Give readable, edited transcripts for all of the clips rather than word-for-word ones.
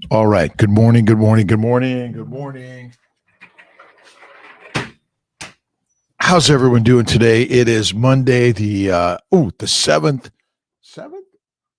All right. Good morning. Good morning. Good morning. Good morning. How's everyone doing today? It is Monday, the 7th. 7th?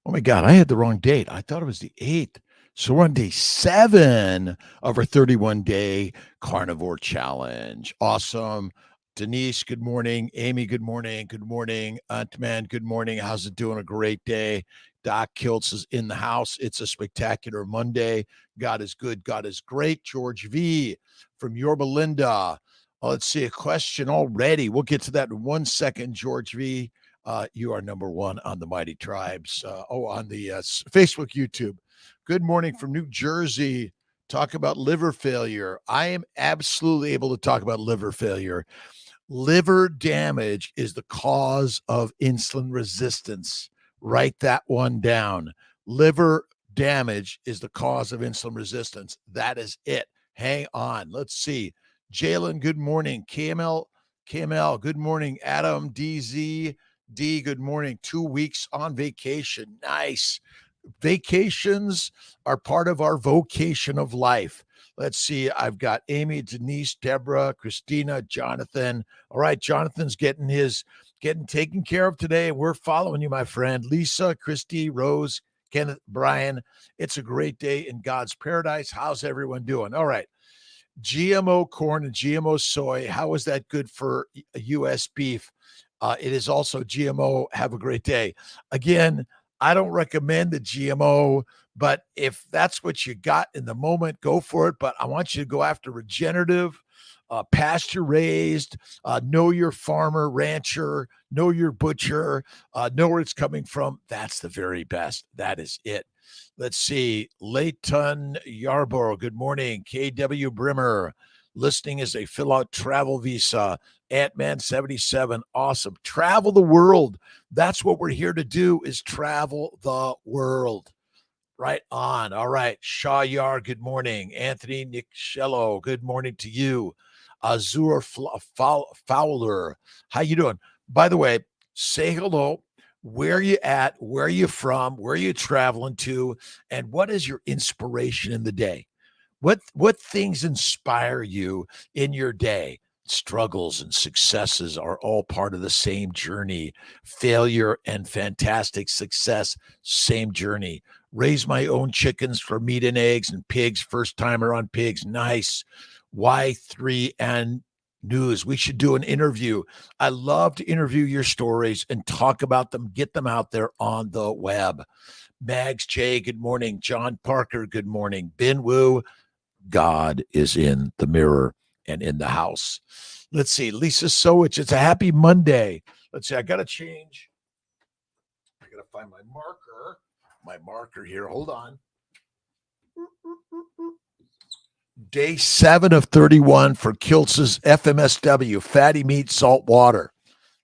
Oh my God, I had the wrong date. I thought it was the 8th. So we're on day 7 of our 31-day carnivore challenge. Awesome. Denise, good morning. Amy, good morning. Good morning. Antman, good morning. How's it doing? A great day. Dr.Kiltz is in the house. It's a spectacular Monday. God is good. God is great. George V from Yorba Linda. Let's see, a question already. We'll get to that in 1 second, George V. You are number one on the Mighty Tribes. On the Facebook, YouTube. Good morning from New Jersey. Talk about liver failure. I am absolutely able to talk about liver failure. Liver damage is the cause of insulin resistance. Write that one down. Liver damage is the cause of insulin resistance. That is it. Hang on. Let's see. Jalen, good morning. KML, good morning. Adam, DZ, D, good morning. 2 weeks on vacation. Nice. Vacations are part of our vocation of life. Let's see. I've got Amy, Denise, Deborah, Christina, Jonathan. All right, Jonathan's getting taken care of today. We're following you, my friend. Lisa, Christy, Rose, Kenneth, Brian. It's a great day in God's paradise. How's everyone doing? All right. GMO corn and GMO soy. How is that good for U.S. beef? It is also GMO. Have a great day. Again, I don't recommend the GMO, but if that's what you got in the moment, go for it. But I want you to go after regenerative, pasture raised, know your farmer, rancher, know your butcher, know where it's coming from. That's the very best. That is it. Let's see. Leighton Yarborough, good morning. KW Brimmer, listening as they fill out travel visa. Ant-Man 77, awesome. Travel the world. That's what we're here to do, is travel the world. Right on. All right. Shaw Yar, good morning. Anthony Nichello, good morning to you. Azur Fowler, how you doing? By the way, say hello. Where are you at? Where are you from? Where are you traveling to? And what is your inspiration in the day? What things inspire you in your day? Struggles and successes are all part of the same journey. Failure and fantastic success, same journey. Raise my own chickens for meat and eggs and pigs. First timer on pigs. Nice. Y3 and news. We should do an interview. I love to interview your stories and talk about them, get them out there on the web. Mags J, good morning. John Parker, good morning. Ben Wu, God is in the mirror and in the house. Let's see. Lisa Sowich, it's a happy Monday. Let's see. I got to change. I got to find my marker here. Hold on. Day 7 of 31 for Kiltz's FMSW, fatty meat, salt water.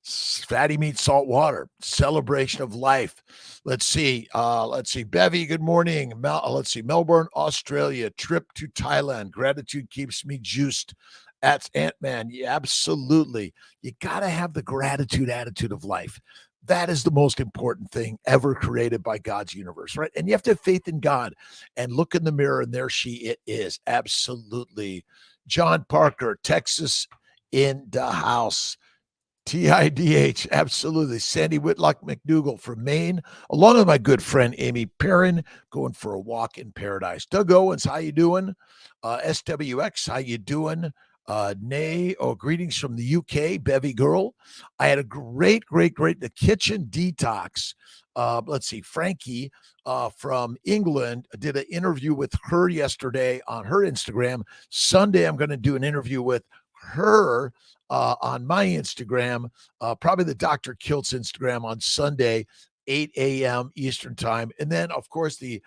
Fatty meat, salt water, celebration of life. Let's see. Bevy, good morning. Melbourne, Australia, trip to Thailand. Gratitude keeps me juiced. That's Ant-Man. Yeah, absolutely. You got to have the gratitude attitude of life. That is the most important thing ever created by God's universe, right? And you have to have faith in God and look in the mirror, and there it is. Absolutely. John Parker, Texas in the house. TIDH, absolutely. Sandy Whitlock McDougall from Maine, along with my good friend Amy Perrin, going for a walk in paradise. Doug Owens, how you doing? SWX, how you doing? Greetings from the UK, Bevy Girl. I had a great, the kitchen detox. Let's see, Frankie from England did an interview with her yesterday on her Instagram. Sunday, I'm going to do an interview with her on my Instagram, probably the Dr. Kiltz Instagram on Sunday, 8 a.m. Eastern time. And then, of course, the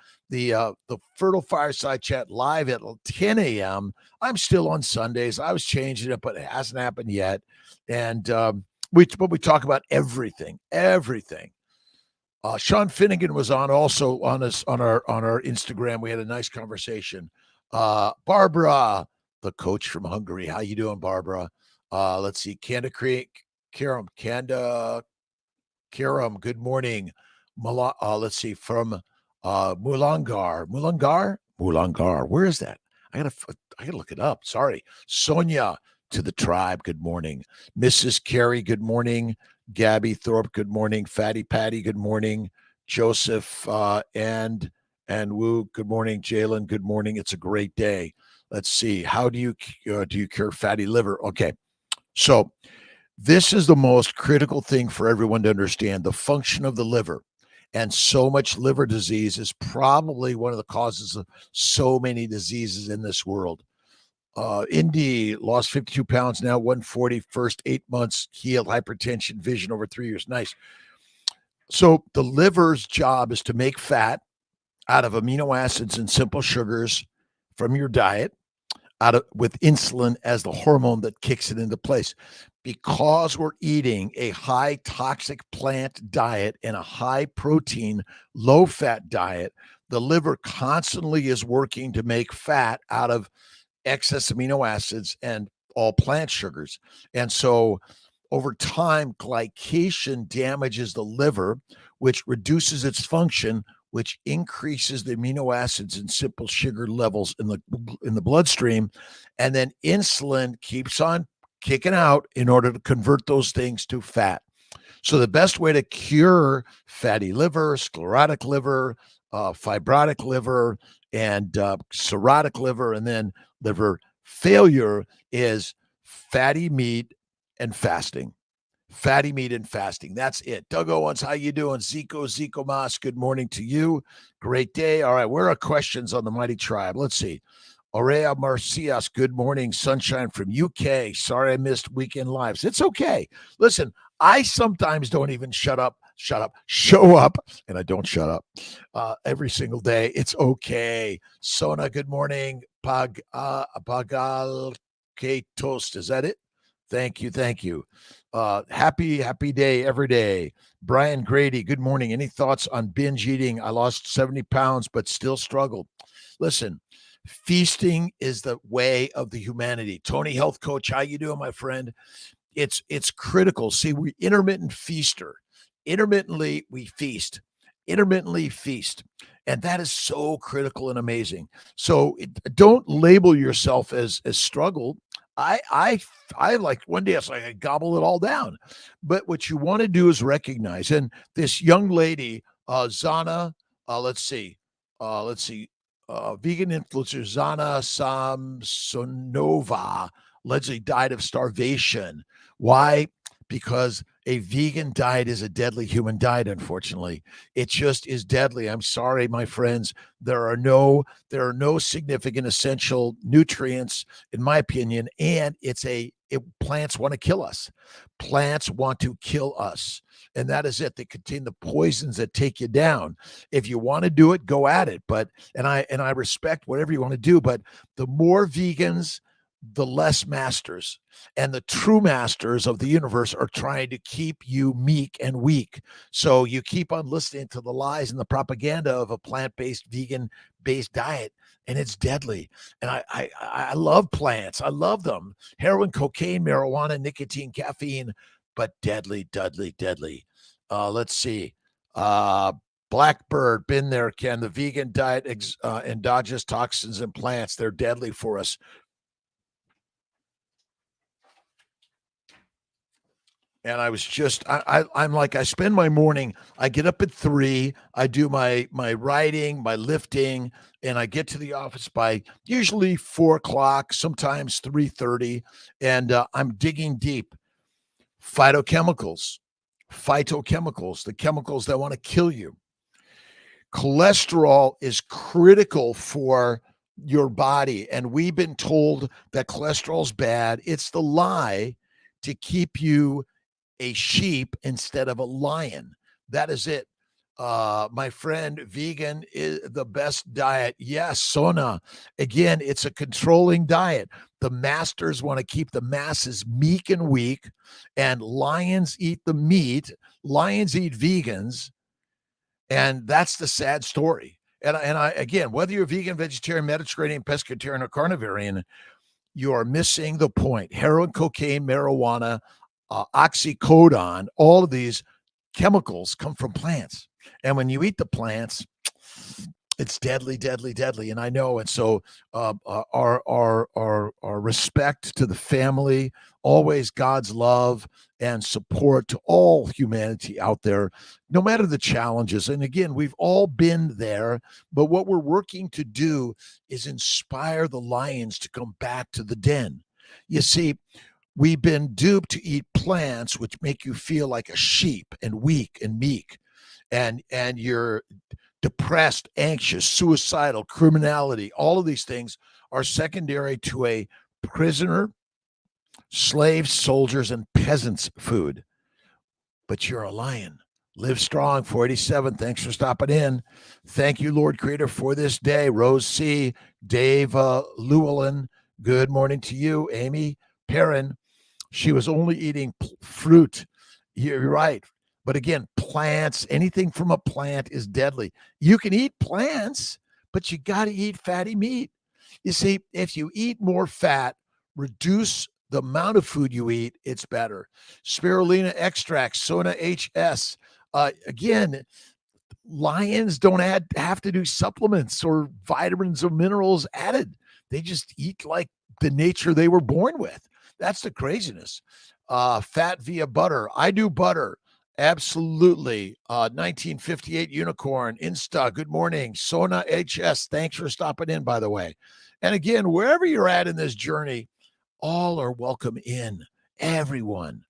Fertile Fireside Chat live at 10 a.m. I'm still on Sundays. I was changing it, but it hasn't happened yet. And we talk about everything. Sean Finnegan was on also on our Instagram. We had a nice conversation. Barbara, the coach from Hungary. How you doing, Barbara? Let's see. Kanda Karam, good morning. Let's see, from Mulungar. Mulungar. Where is that? I gotta look it up. Sorry. Sonia to the tribe. Good morning. Mrs. Carey, good morning. Gabby Thorpe, good morning. Fatty Patty, good morning. Joseph and Woo, good morning. Jalen, good morning. It's a great day. Let's see. How do you cure fatty liver? Okay. So this is the most critical thing for everyone to understand, the function of the liver. And so much liver disease is probably one of the causes of so many diseases in this world. Indy lost 52 pounds, now 140, first 8 months, healed hypertension, vision over 3 years. Nice. So the liver's job is to make fat out of amino acids and simple sugars from your diet, with insulin as the hormone that kicks it into place. Because we're eating a high toxic plant diet and a high protein, low fat diet, the liver constantly is working to make fat out of excess amino acids and all plant sugars. And so over time, glycation damages the liver, which reduces its function, which increases the amino acids and simple sugar levels in the bloodstream. And then insulin keeps on kicking out in order to convert those things to fat. So the best way to cure fatty liver, sclerotic liver, fibrotic liver, and cirrhotic liver, and then liver failure is fatty meat and fasting. Fatty meat and fasting. That's it. Doug Owens, how you doing? Zico Mas, good morning to you. Great day. All right, where are questions on the Mighty Tribe? Let's see. Aurea Marcias, good morning. Sunshine from UK. Sorry I missed weekend lives. It's okay. Listen, I sometimes don't even show up, and I don't shut up every single day. It's okay. Sona, good morning. Pagal K Toast. Is that it? Thank you. Happy day every day. Brian Grady, good morning. Any thoughts on binge eating? I lost 70 pounds, but still struggled. Listen, feasting is the way of the humanity. Tony, health coach, how you doing, my friend? It's critical. See, we intermittent feaster. Intermittently, we feast. Intermittently feast. And that is so critical and amazing. So don't label yourself as struggled. I like one day I was like, I gobble it all down. But what you want to do is recognize. And this young lady, Zana, let's see, vegan influencer Zana Samsonova allegedly died of starvation. Why? Because a vegan diet is a deadly human diet, unfortunately. It just is deadly. I'm sorry, my friends. There are no significant essential nutrients, in my opinion, and plants want to kill us. Plants want to kill us. And that is it. They contain the poisons that take you down. If you want to do it, go at it. And I respect whatever you want to do, but the more vegans, the less masters. And the true masters of the universe are trying to keep you meek and weak. So you keep on listening to the lies and the propaganda of a plant-based, vegan-based diet, and it's deadly. And I love plants. I love them. Heroin, cocaine, marijuana, nicotine, caffeine, but deadly. Let's see. Blackbird, been there, Ken. The vegan diet, endogenous toxins in plants, they're deadly for us. And I was just, I'm like, I spend my morning, I get up at 3, I do my writing, my lifting, and I get to the office by usually 4:00, sometimes 3:30. And I'm digging deep. Phytochemicals, the chemicals that want to kill you. Cholesterol is critical for your body. And we've been told that cholesterol is bad. It's the lie to keep you a sheep instead of a lion. That is it. My friend, vegan is the best diet. Yes, Sona. Again, it's a controlling diet. The masters want to keep the masses meek and weak, and lions eat the meat. Lions eat vegans, and that's the sad story. And I again, whether you're vegan, vegetarian, Mediterranean, pescatarian, or carnivarian, you are missing the point. Heroin, cocaine, marijuana, oxycodone, all of these chemicals come from plants. And when you eat the plants, It's deadly, deadly, deadly, and I know. And so, our respect to the family, always God's love and support to all humanity out there, no matter the challenges. And again, we've all been there, but what we're working to do is inspire the lions to come back to the den. You see, we've been duped to eat plants, which make you feel like a sheep and weak and meek, and you're depressed, anxious, suicidal, criminality. All of these things are secondary to a prisoner, slaves, soldiers, and peasants' food. But you're a lion. Live strong. 487. Thanks for stopping in. Thank you, Lord Creator, for this day. Rose C., Dave Llewellyn. Good morning to you, Amy Perrin. She was only eating fruit. You're right. But again, plants, anything from a plant is deadly. You can eat plants, but you got to eat fatty meat. You see, if you eat more fat, reduce the amount of food you eat, it's better. Spirulina extract, Sona HS. Again, lions don't have to do supplements or vitamins or minerals added. They just eat like the nature they were born with. That's the craziness. Fat via butter. I do butter. Absolutely. 1958 Unicorn, Insta, good morning. Sona HS, thanks for stopping in, by the way. And again, wherever you're at in this journey, all are welcome in. Everyone.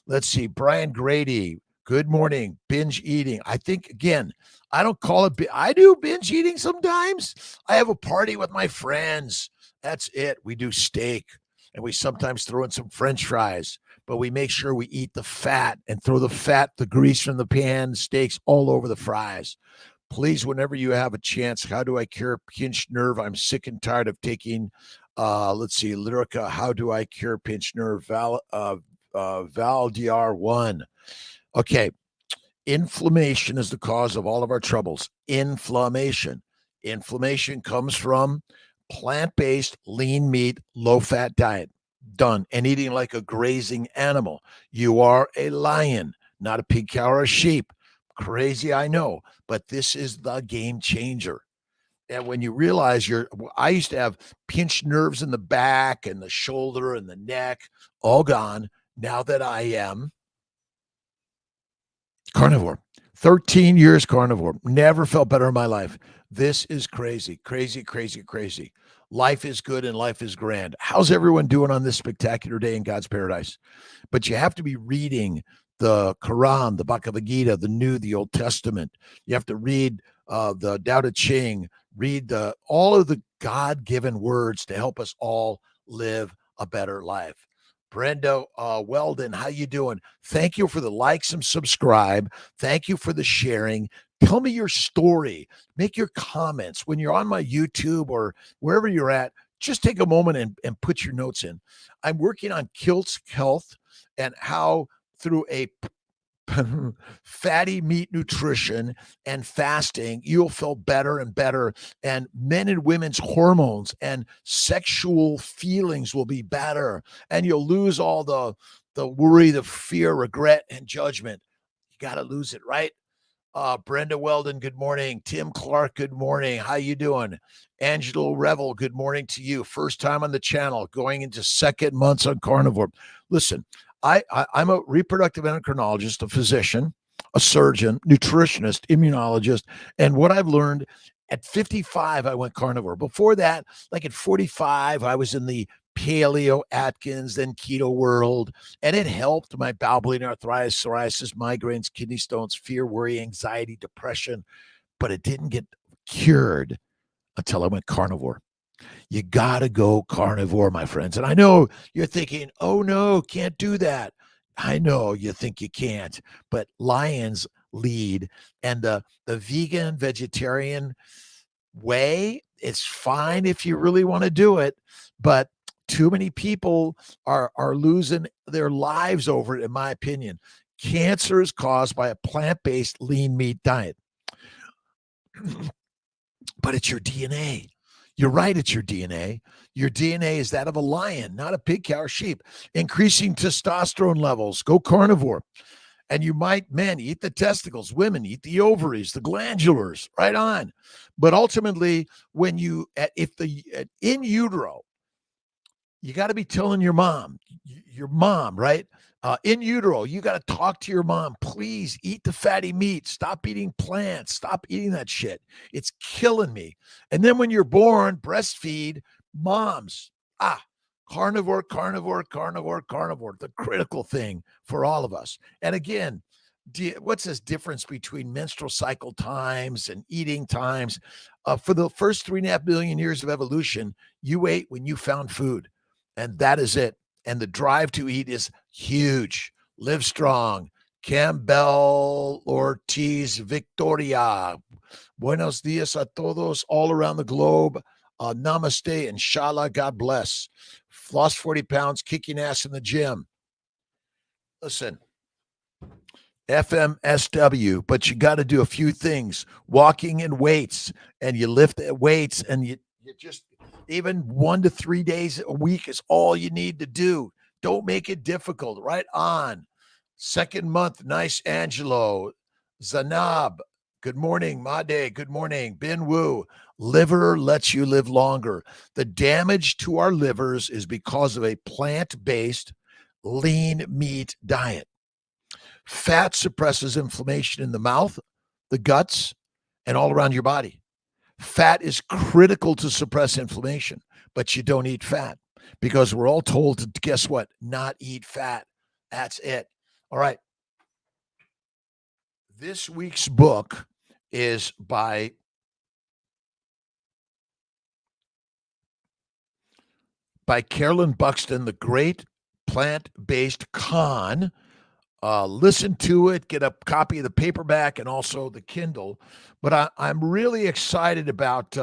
Let's see. Brian Grady, good morning. Binge eating. I think, again, I don't call it, I do binge eating sometimes. I have a party with my friends. That's it. We do steak, and we sometimes throw in some French fries, but we make sure we eat the fat and throw the fat, the grease from the pan, steaks all over the fries. Please, whenever you have a chance, how do I cure pinched nerve? I'm sick and tired of taking, let's see, Lyrica, how do I cure pinched nerve? Valdiar 1. Okay. Inflammation is the cause of all of our troubles. Inflammation. Inflammation comes from plant-based, lean meat, low-fat diet. Done. And eating like a grazing animal. You are a lion, not a pig, cow, or a sheep. Crazy, I know, but this is the game changer. And when you realize I used to have pinched nerves in the back and the shoulder and the neck, all gone. Now that I am carnivore, 13 years carnivore, never felt better in my life. This is crazy, crazy, crazy, crazy. Life is good and life is grand. How's everyone doing on this spectacular day in God's paradise? But you have to be reading the Quran, the Bhagavad Gita, the New, the Old Testament. You have to read the Tao Te Ching, read all of the God-given words to help us all live a better life. Brenda Weldon, how you doing? Thank you for the likes and subscribe. Thank you for the sharing. Tell me your story. Make your comments. When you're on my YouTube or wherever you're at, just take a moment and put your notes in. I'm working on Kiltz Health and how through a fatty meat nutrition and fasting, you'll feel better and better. And men and women's hormones and sexual feelings will be better. And you'll lose all the worry, the fear, regret, and judgment. You got to lose it, right? Brenda Weldon, good morning. Tim Clark, good morning. How you doing? Angelo Revel, good morning to you. First time on the channel, going into second months on carnivore. Listen, I'm a reproductive endocrinologist, a physician, a surgeon, nutritionist, immunologist. And what I've learned at 55, I went carnivore. Before that, like at 45, I was in the Paleo Atkins, then Keto world. And it helped my bowel bleeding, arthritis, psoriasis, migraines, kidney stones, fear, worry, anxiety, depression. But it didn't get cured until I went carnivore. You got to go carnivore, my friends. And I know you're thinking, oh, no, can't do that. I know you think you can't, but lions lead. And the vegan, vegetarian way, it's fine if you really want to do it. But too many people are losing their lives over it, in my opinion. Cancer is caused by a plant-based lean meat diet. But it's your DNA. You're right, it's your DNA. Your DNA is that of a lion, not a pig, cow, or sheep. Increasing testosterone levels, go carnivore. And you might, men, eat the testicles, women eat the ovaries, the glandulars, right on. But ultimately, when you, in utero, you got to be telling your mom, right? In utero, you got to talk to your mom. Please eat the fatty meat. Stop eating plants. Stop eating that shit. It's killing me. And then when you're born, breastfeed moms. Carnivore, carnivore, carnivore, carnivore, the critical thing for all of us. And again, what's this difference between menstrual cycle times and eating times? For the first 3.5 billion years of evolution, you ate when you found food, and that is it. And the drive to eat is huge. Live strong. Campbell Ortiz Victoria. Buenos dias a todos all around the globe. Namaste. Inshallah. God bless. Lost 40 pounds, kicking ass in the gym. Listen, FMSW, but you got to do a few things. Walking in weights, and you lift weights, and you just, even 1 to 3 days a week is all you need to do. Don't make it difficult. Right on. Second month, nice Angelo. Zanab, good morning. Made, good morning. Bin Wu, liver lets you live longer. The damage to our livers is because of a plant-based lean meat diet. Fat suppresses inflammation in the mouth, the guts, and all around your body. Fat is critical to suppress inflammation, but you don't eat fat because we're all told to, guess what? Not eat fat. That's it. All right. This week's book is by Carolyn Buxton, The Great Plant-Based Con. Listen to it, get a copy of the paperback and also the Kindle. But I'm really excited about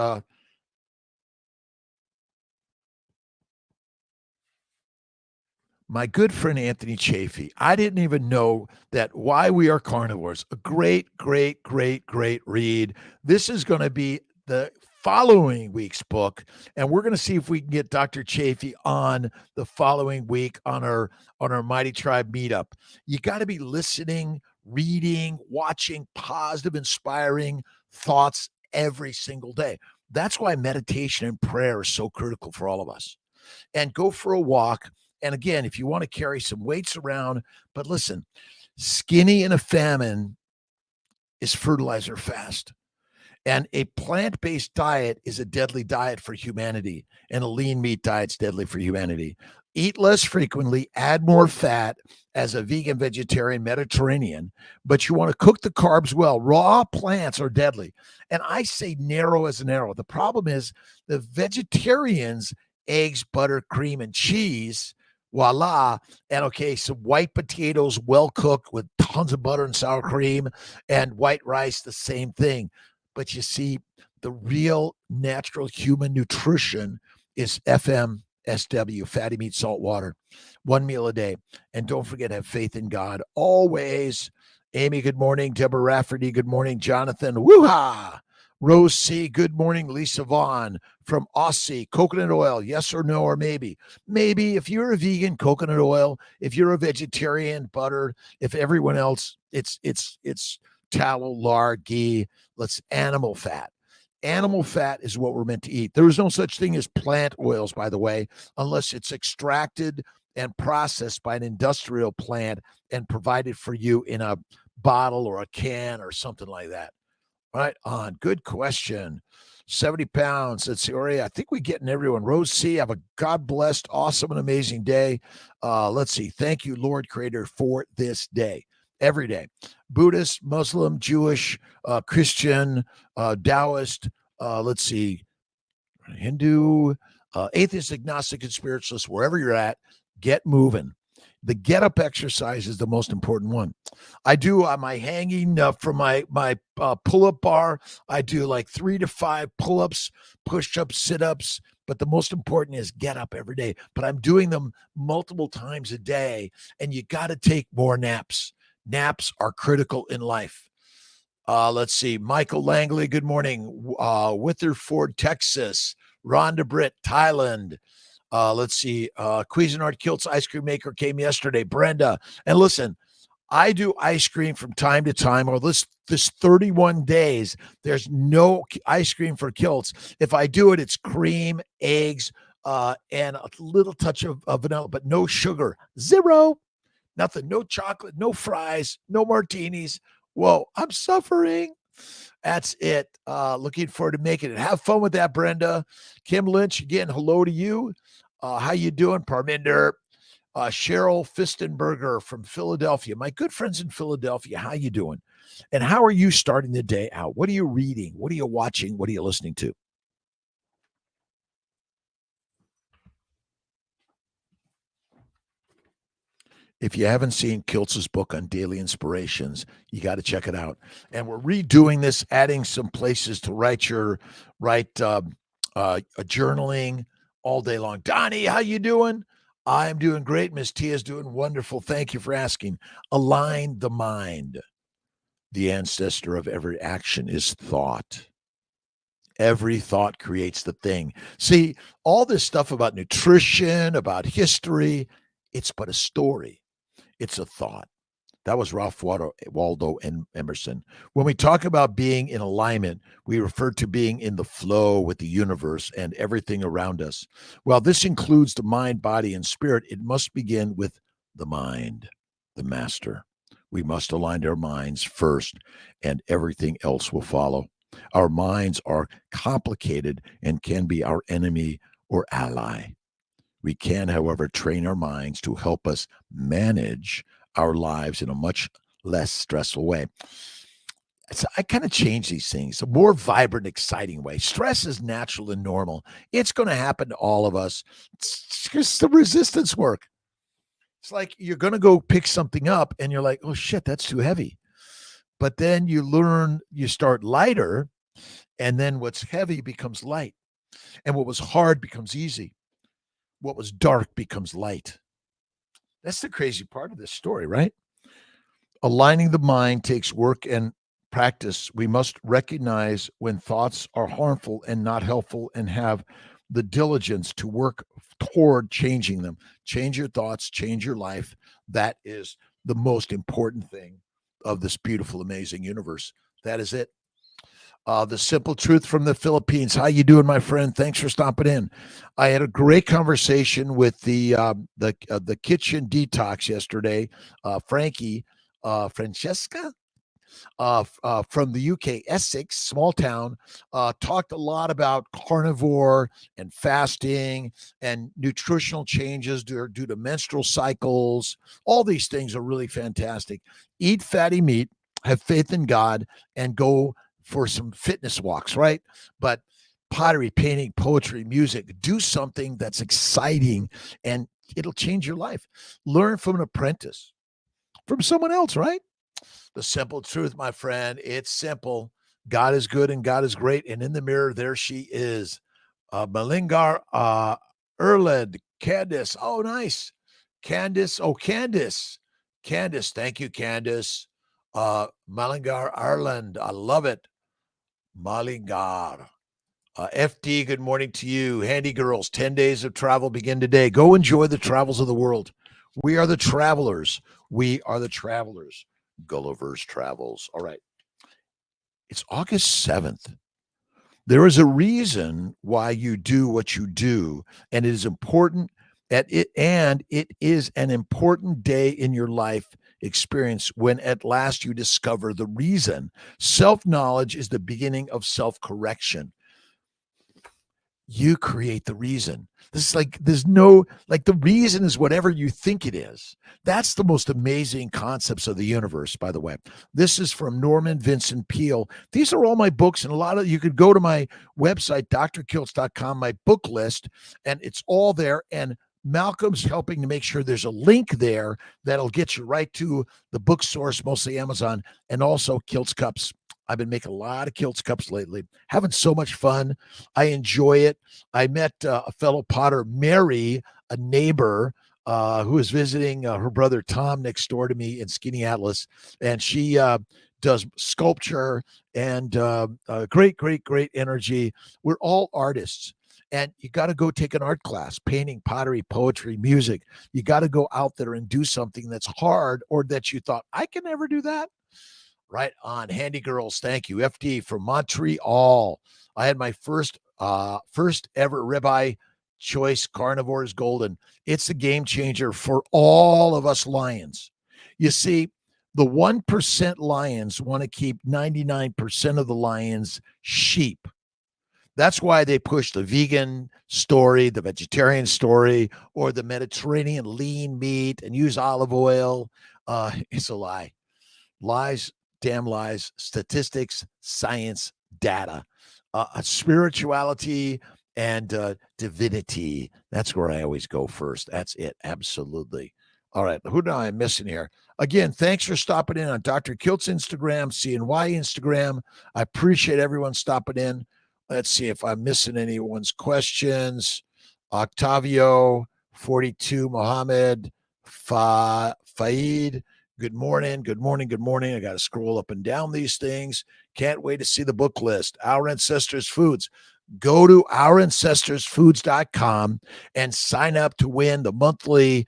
my good friend Anthony Chafee. I didn't even know that Why We Are Carnivores. A great, great, great, great read. This is going to be the following week's book, and we're going to see if we can get Dr. Chafee on the following week on our Mighty Tribe meetup. You got to be listening, reading, watching positive, inspiring thoughts every single day. That's why meditation and prayer is so critical for all of us. And go for a walk. And again, if you want to carry some weights around, but listen, skinny in a famine is fertilizer fast. And a plant-based diet is a deadly diet for humanity, and a lean meat diet's deadly for humanity. Eat less frequently, add more fat as a vegan, vegetarian, Mediterranean, but you want to cook the carbs well. Raw plants are deadly. And I say narrow as an arrow. The problem is the vegetarians, eggs, butter, cream, and cheese, voila. And okay, some white potatoes, well cooked with tons of butter and sour cream, and white rice, the same thing. But you see, the real natural human nutrition is FMSW, fatty meat, salt, water, 1 meal a day. And don't forget, have faith in God always. Amy, good morning. Deborah Rafferty, good morning. Jonathan, woo-ha. Rose C, good morning. Lisa Vaughn from Aussie, coconut oil, yes or no, or maybe. Maybe if you're a vegan, coconut oil. If you're a vegetarian, butter. If everyone else, it's tallow, lard, ghee. Let's animal fat. Animal fat is what we're meant to eat. There is no such thing as plant oils, by the way, unless it's extracted and processed by an industrial plant and provided for you in a bottle or a can or something like that. Right on. Good question. 70 pounds. Let's see. I think we're getting everyone. Rose C, have a God-blessed, awesome, and amazing day. Let's see. Thank you, Lord Creator, for this day. Every day. Buddhist, Muslim, Jewish, Christian, Taoist, let's see, Hindu, atheist, agnostic, and spiritualist, wherever you're at, get moving. The get up exercise is the most important one. I do my hanging from my pull-up bar. I do like 3 to 5 pull-ups, push-ups, sit-ups. But the most important is get up every day. But I'm doing them multiple times a day, and you got to take more naps. Naps are critical in life. Let's see. Michael Langley, good morning. Witherford, Texas. Rhonda Britt, Thailand. Let's see. Cuisinart Kiltz ice cream maker came yesterday. Brenda. And listen, I do ice cream from time to time, or this 31 days, there's no ice cream for Kiltz. If I do it, it's cream, eggs, and a little touch of vanilla, but no sugar. Zero. Nothing. No chocolate, no fries, no martinis. Whoa, I'm suffering. That's it. Looking forward to making it. Have fun with that, Brenda. Kim Lynch, again, hello to you. How you doing, Parminder? Cheryl Fistenberger from Philadelphia. My good friends in Philadelphia, how you doing? And how are you starting the day out? What are you reading? What are you watching? What are you listening to? If you haven't seen Kiltz's book on daily inspirations, you got to check it out. And we're redoing this, adding some places to write journaling all day long. Donnie, how you doing? I'm doing great. Miss Tia's doing wonderful. Thank you for asking. Align the mind. The ancestor of every action is thought. Every thought creates the thing. See, all this stuff about nutrition, about history, it's but a story. It's a thought. That was Ralph Waldo Emerson. When we talk about being in alignment, we refer to being in the flow with the universe and everything around us. Well, this includes the mind, body, and spirit. It must begin with the mind, the master. We must align our minds first, and everything else will follow. Our minds are complicated and can be our enemy or ally. We can, however, train our minds to help us manage our lives in a much less stressful way. So I kind of change these things, a more vibrant, exciting way. Stress is natural and normal. It's going to happen to all of us. It's just the resistance work. It's like you're going to go pick something up and you're like, oh shit, that's too heavy. But then you start lighter, and then what's heavy becomes light. And what was hard becomes easy. What was dark becomes light. That's the crazy part of this story, right? Aligning the mind takes work and practice. We must recognize when thoughts are harmful and not helpful and have the diligence to work toward changing them. Change your thoughts, change your life. That is the most important thing of this beautiful, amazing universe. That is it. The simple truth from the Philippines. How you doing, my friend? Thanks for stopping in. I had a great conversation with the kitchen detox yesterday. Frankie, Francesca, from the UK, Essex, small town, talked a lot about carnivore and fasting and nutritional changes due to menstrual cycles. All these things are really fantastic. Eat fatty meat, have faith in God, and go for some fitness walks, right? But pottery, painting, poetry, music, do something that's exciting and it'll change your life. Learn from an apprentice, from someone else, right? The simple truth, my friend, it's simple. God is good and God is great. And in the mirror, there she is. Malingar Erled, Candice. Oh, nice. Candice. Oh, Candice. Candice. Thank you, Candice. Malingar Ireland. I love it. Malingar. FD, good morning to you. Handy girls, 10 days of travel begin today. Go enjoy the travels of the world. We are the travelers. We are the travelers. Gulliver's Travels. All right. It's August 7th. There is a reason why you do what you do, and it is important and it is an important day in your life experience when at last you discover the reason. Self-knowledge is the beginning of self-correction. You create the reason. This is like, the reason is whatever you think it is. That's the most amazing concepts of the universe, by the way. This is from Norman Vincent Peale. These are all my books, and you could go to my website, drkiltz.com, my book list, and it's all there. And Malcolm's helping to make sure there's a link there that'll get you right to the book source, mostly Amazon, and also Kiltz Cups. I've been making a lot of Kiltz Cups lately, having so much fun. I enjoy it. I met a fellow potter, Mary, a neighbor who was visiting her brother Tom next door to me in Skinny Atlas, and she does sculpture and great energy. We're all artists. And you got to go take an art class, painting, pottery, poetry, music. You got to go out there and do something that's hard or that you thought, I can never do that. Right on. Handy Girls, thank you. FD from Montreal. I had my first ever ribeye choice. Carnivore is golden. It's a game changer for all of us lions. You see, the 1% lions want to keep 99% of the lions sheep. That's why they push the vegan story, the vegetarian story, or the Mediterranean lean meat and use olive oil. It's a lie. Lies, damn lies, statistics, science, data, spirituality, and divinity. That's where I always go first. That's it. Absolutely. All right. Who am I missing here? Again, thanks for stopping in on Dr. Kiltz Instagram, CNY Instagram. I appreciate everyone stopping in. Let's see if I'm missing anyone's questions. Octavio, 42, Mohammed, Faid. Good morning. Good morning. Good morning. I got to scroll up and down these things. Can't wait to see the book list. Our Ancestors Foods. Go to ourancestorsfoods.com and sign up to win the monthly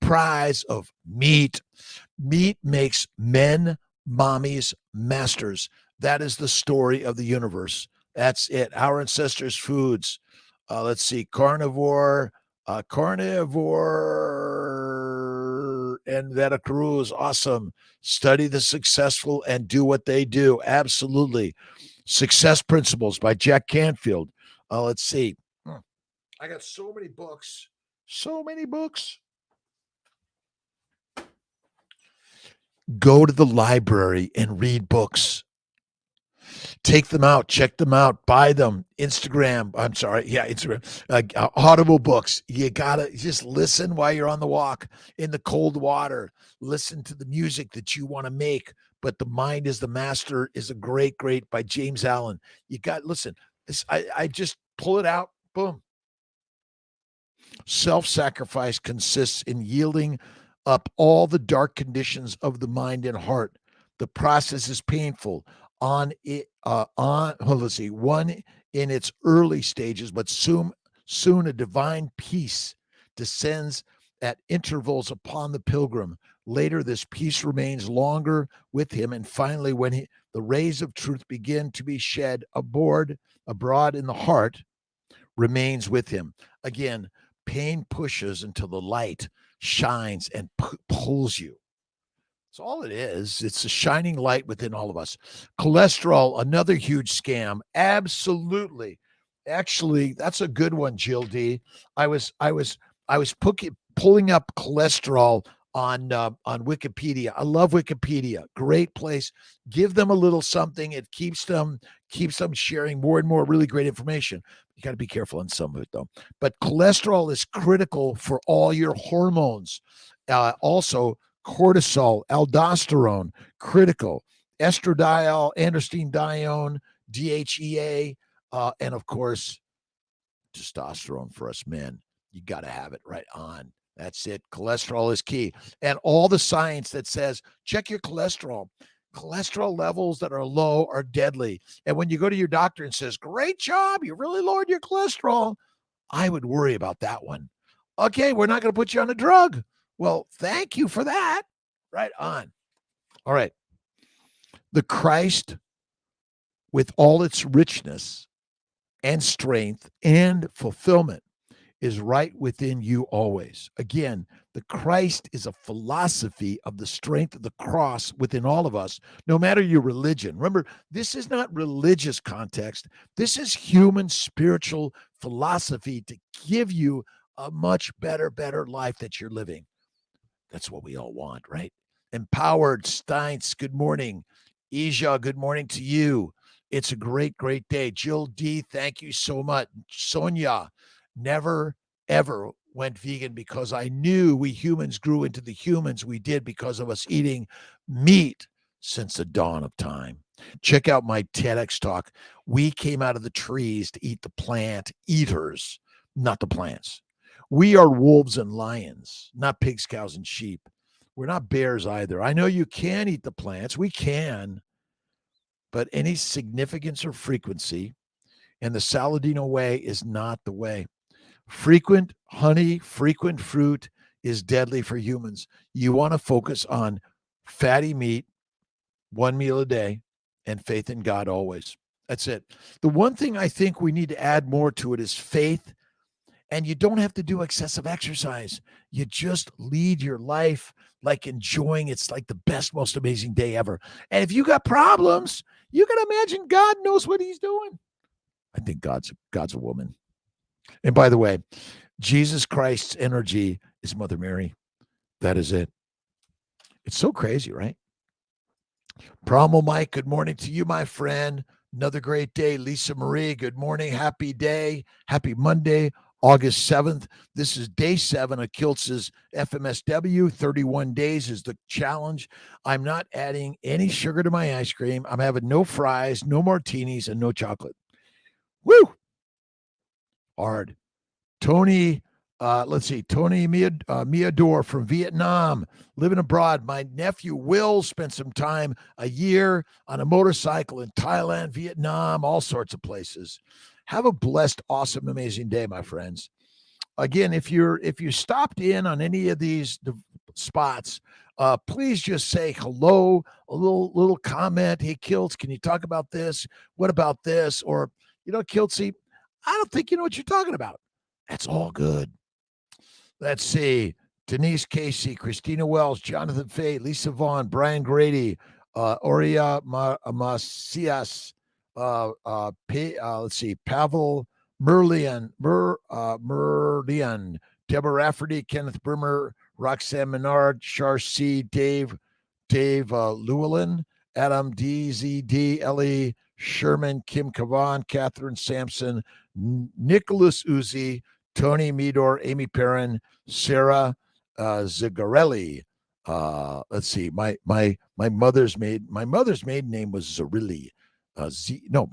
prize of meat. Meat makes men, mommies, masters. That is the story of the universe. That's it. Our Ancestors Foods. Let's see. Carnivore and Vera Cruz. Awesome. Study the successful and do what they do. Absolutely. Success Principles by Jack Canfield. Let's see. I got so many books. So many books. Go to the library and read books. Take them out, check them out, buy them. Instagram. Audible books. You gotta just listen while you're on the walk in the cold water. Listen to the music that you want to make. But The Mind is the Master is a great by James Allen. You got listen. I just pull it out. Boom. Self-sacrifice consists in yielding up all the dark conditions of the mind and heart. The process is painful. One in its early stages, but soon a divine peace descends at intervals upon the pilgrim. Later, this peace remains longer with him, and finally, when the rays of truth begin to be shed abroad in the heart, remains with him. Again, pain pushes until the light shines and pulls you. That's all it is. It's a shining light within all of us. Cholesterol, another huge scam. Absolutely. Actually, that's a good one, Jill D. I was pulling up cholesterol on Wikipedia. I love Wikipedia. Great place. Give them a little something. It keeps them sharing more and more really great information. You got to be careful on some of it though. But cholesterol is critical for all your hormones. Also, cortisol, aldosterone, critical, estradiol, androstenedione, DHEA, and of course, testosterone for us men. You got to have it right on. That's it. Cholesterol is key. And all the science that says, check your cholesterol. Cholesterol levels that are low are deadly. And when you go to your doctor and says, great job, you really lowered your cholesterol, I would worry about that one. Okay, we're not going to put you on a drug. Well, thank you for that. Right on. All right. The Christ, with all its richness and strength and fulfillment, is right within you always. Again, the Christ is a philosophy of the strength of the cross within all of us, no matter your religion. Remember, this is not religious context. This is human spiritual philosophy to give you a much better life that you're living. That's what we all want, right? Empowered Steins, good morning. Ija, good morning to you. It's a great day. Jill D, thank you so much. Sonia, never, ever went vegan because I knew we humans grew into the humans we did because of us eating meat since the dawn of time. Check out my TEDx talk. We came out of the trees to eat the plant eaters, not the plants. We are wolves and lions, not pigs, cows, and sheep. We're not bears either. I know you can eat the plants. We can. But any significance or frequency And the Saladino way is not the way. Frequent honey, frequent fruit is deadly for humans. You want to focus on fatty meat, one meal a day, and faith in God always. That's it. The one thing I think we need to add more to it is faith. And you don't have to do excessive exercise. You just lead your life like enjoying it's like the best, most amazing day ever. And if you got problems, you can imagine God knows what he's doing. I think God's a woman. And by the way, Jesus Christ's energy is Mother Mary. That is it. It's so crazy, right? Promo Mike, good morning to you, my friend. Another great day. Lisa Marie, good morning. Happy day. Happy Monday, August 7th. This is day 7 of Kiltz's FMSW. 31 days is the challenge. I'm not adding any sugar to my ice cream. I'm having no fries, no martinis, and no chocolate. Woo! Hard. Tony, Tony Miador from Vietnam, living abroad. My nephew Will spent some time, a year, on a motorcycle in Thailand, Vietnam, all sorts of places. Have a blessed, awesome, amazing day, my friends. Again, if you stopped in on any of these spots, please just say hello, a little comment. Hey, Kiltz, can you talk about this? What about this? Or, Kiltzy, I don't think you know what you're talking about. That's all good. Let's see. Denise Casey, Christina Wells, Jonathan Fay, Lisa Vaughn, Brian Grady, Oria Macias, let's see, Pavel Merlian, Deborah Rafferty, Kenneth Brimmer, Roxanne Menard, Char C, Dave Llewellyn, Adam DZD, Ellie Sherman, Kim Kavan, Catherine Sampson, Nicholas Uzi, Tony Midor, Amy Perrin, Sarah Zigarelli. Let's see. My mother's maiden name was Zarilli. Let's see. Have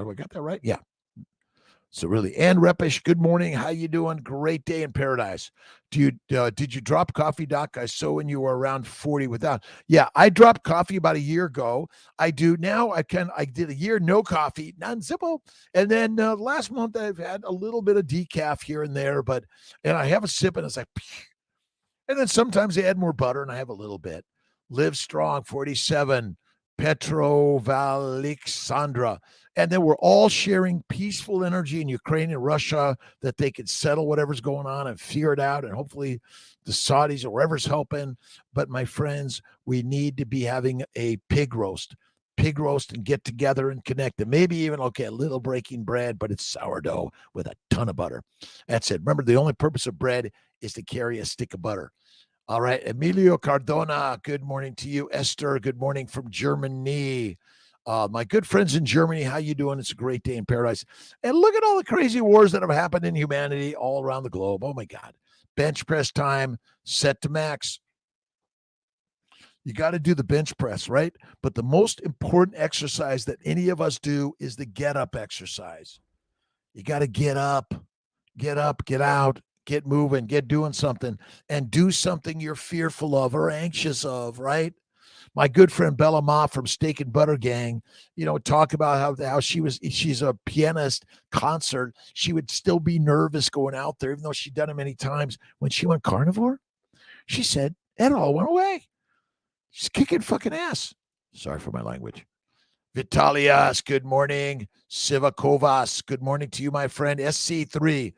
I got that right? Yeah. Zarilli. Ann Repish, good morning. How you doing? Great day in paradise. Did you drop coffee, Doc? I saw when you were around 40 without. Yeah, I dropped coffee about a year ago. I do now. I did a year no coffee, non-simple, and then last month I've had a little bit of decaf here and there, and I have a sip and it's like, and then sometimes I add more butter and I have a little bit. Live Strong 47, Petro Valixandra. And then we're all sharing peaceful energy in Ukraine and Russia that they could settle whatever's going on and figure it out. And hopefully the Saudis or whoever's helping. But my friends, we need to be having a pig roast and get together and connect. And maybe even, a little breaking bread, but it's sourdough with a ton of butter. That's it. Remember, the only purpose of bread is to carry a stick of butter. All right. Emilio Cardona, good morning to you. Esther, good morning from Germany. My good friends in Germany, how you doing? It's a great day in paradise. And look at all the crazy wars that have happened in humanity all around the globe. Oh, my God. Bench press time, set to max. You got to do the bench press, right? But the most important exercise that any of us do is the get-up exercise. You got to get up, get out, get moving, get doing something, and do something you're fearful of or anxious of, right? My good friend Bella Ma from Steak and Butter Gang, talk about how she's a pianist, concert. She would still be nervous going out there, even though she'd done it many times. When she went carnivore, she said, it all went away. She's kicking fucking ass. Sorry for my language. Vitalias, good morning. Sivakovas, good morning to you, my friend. SC3,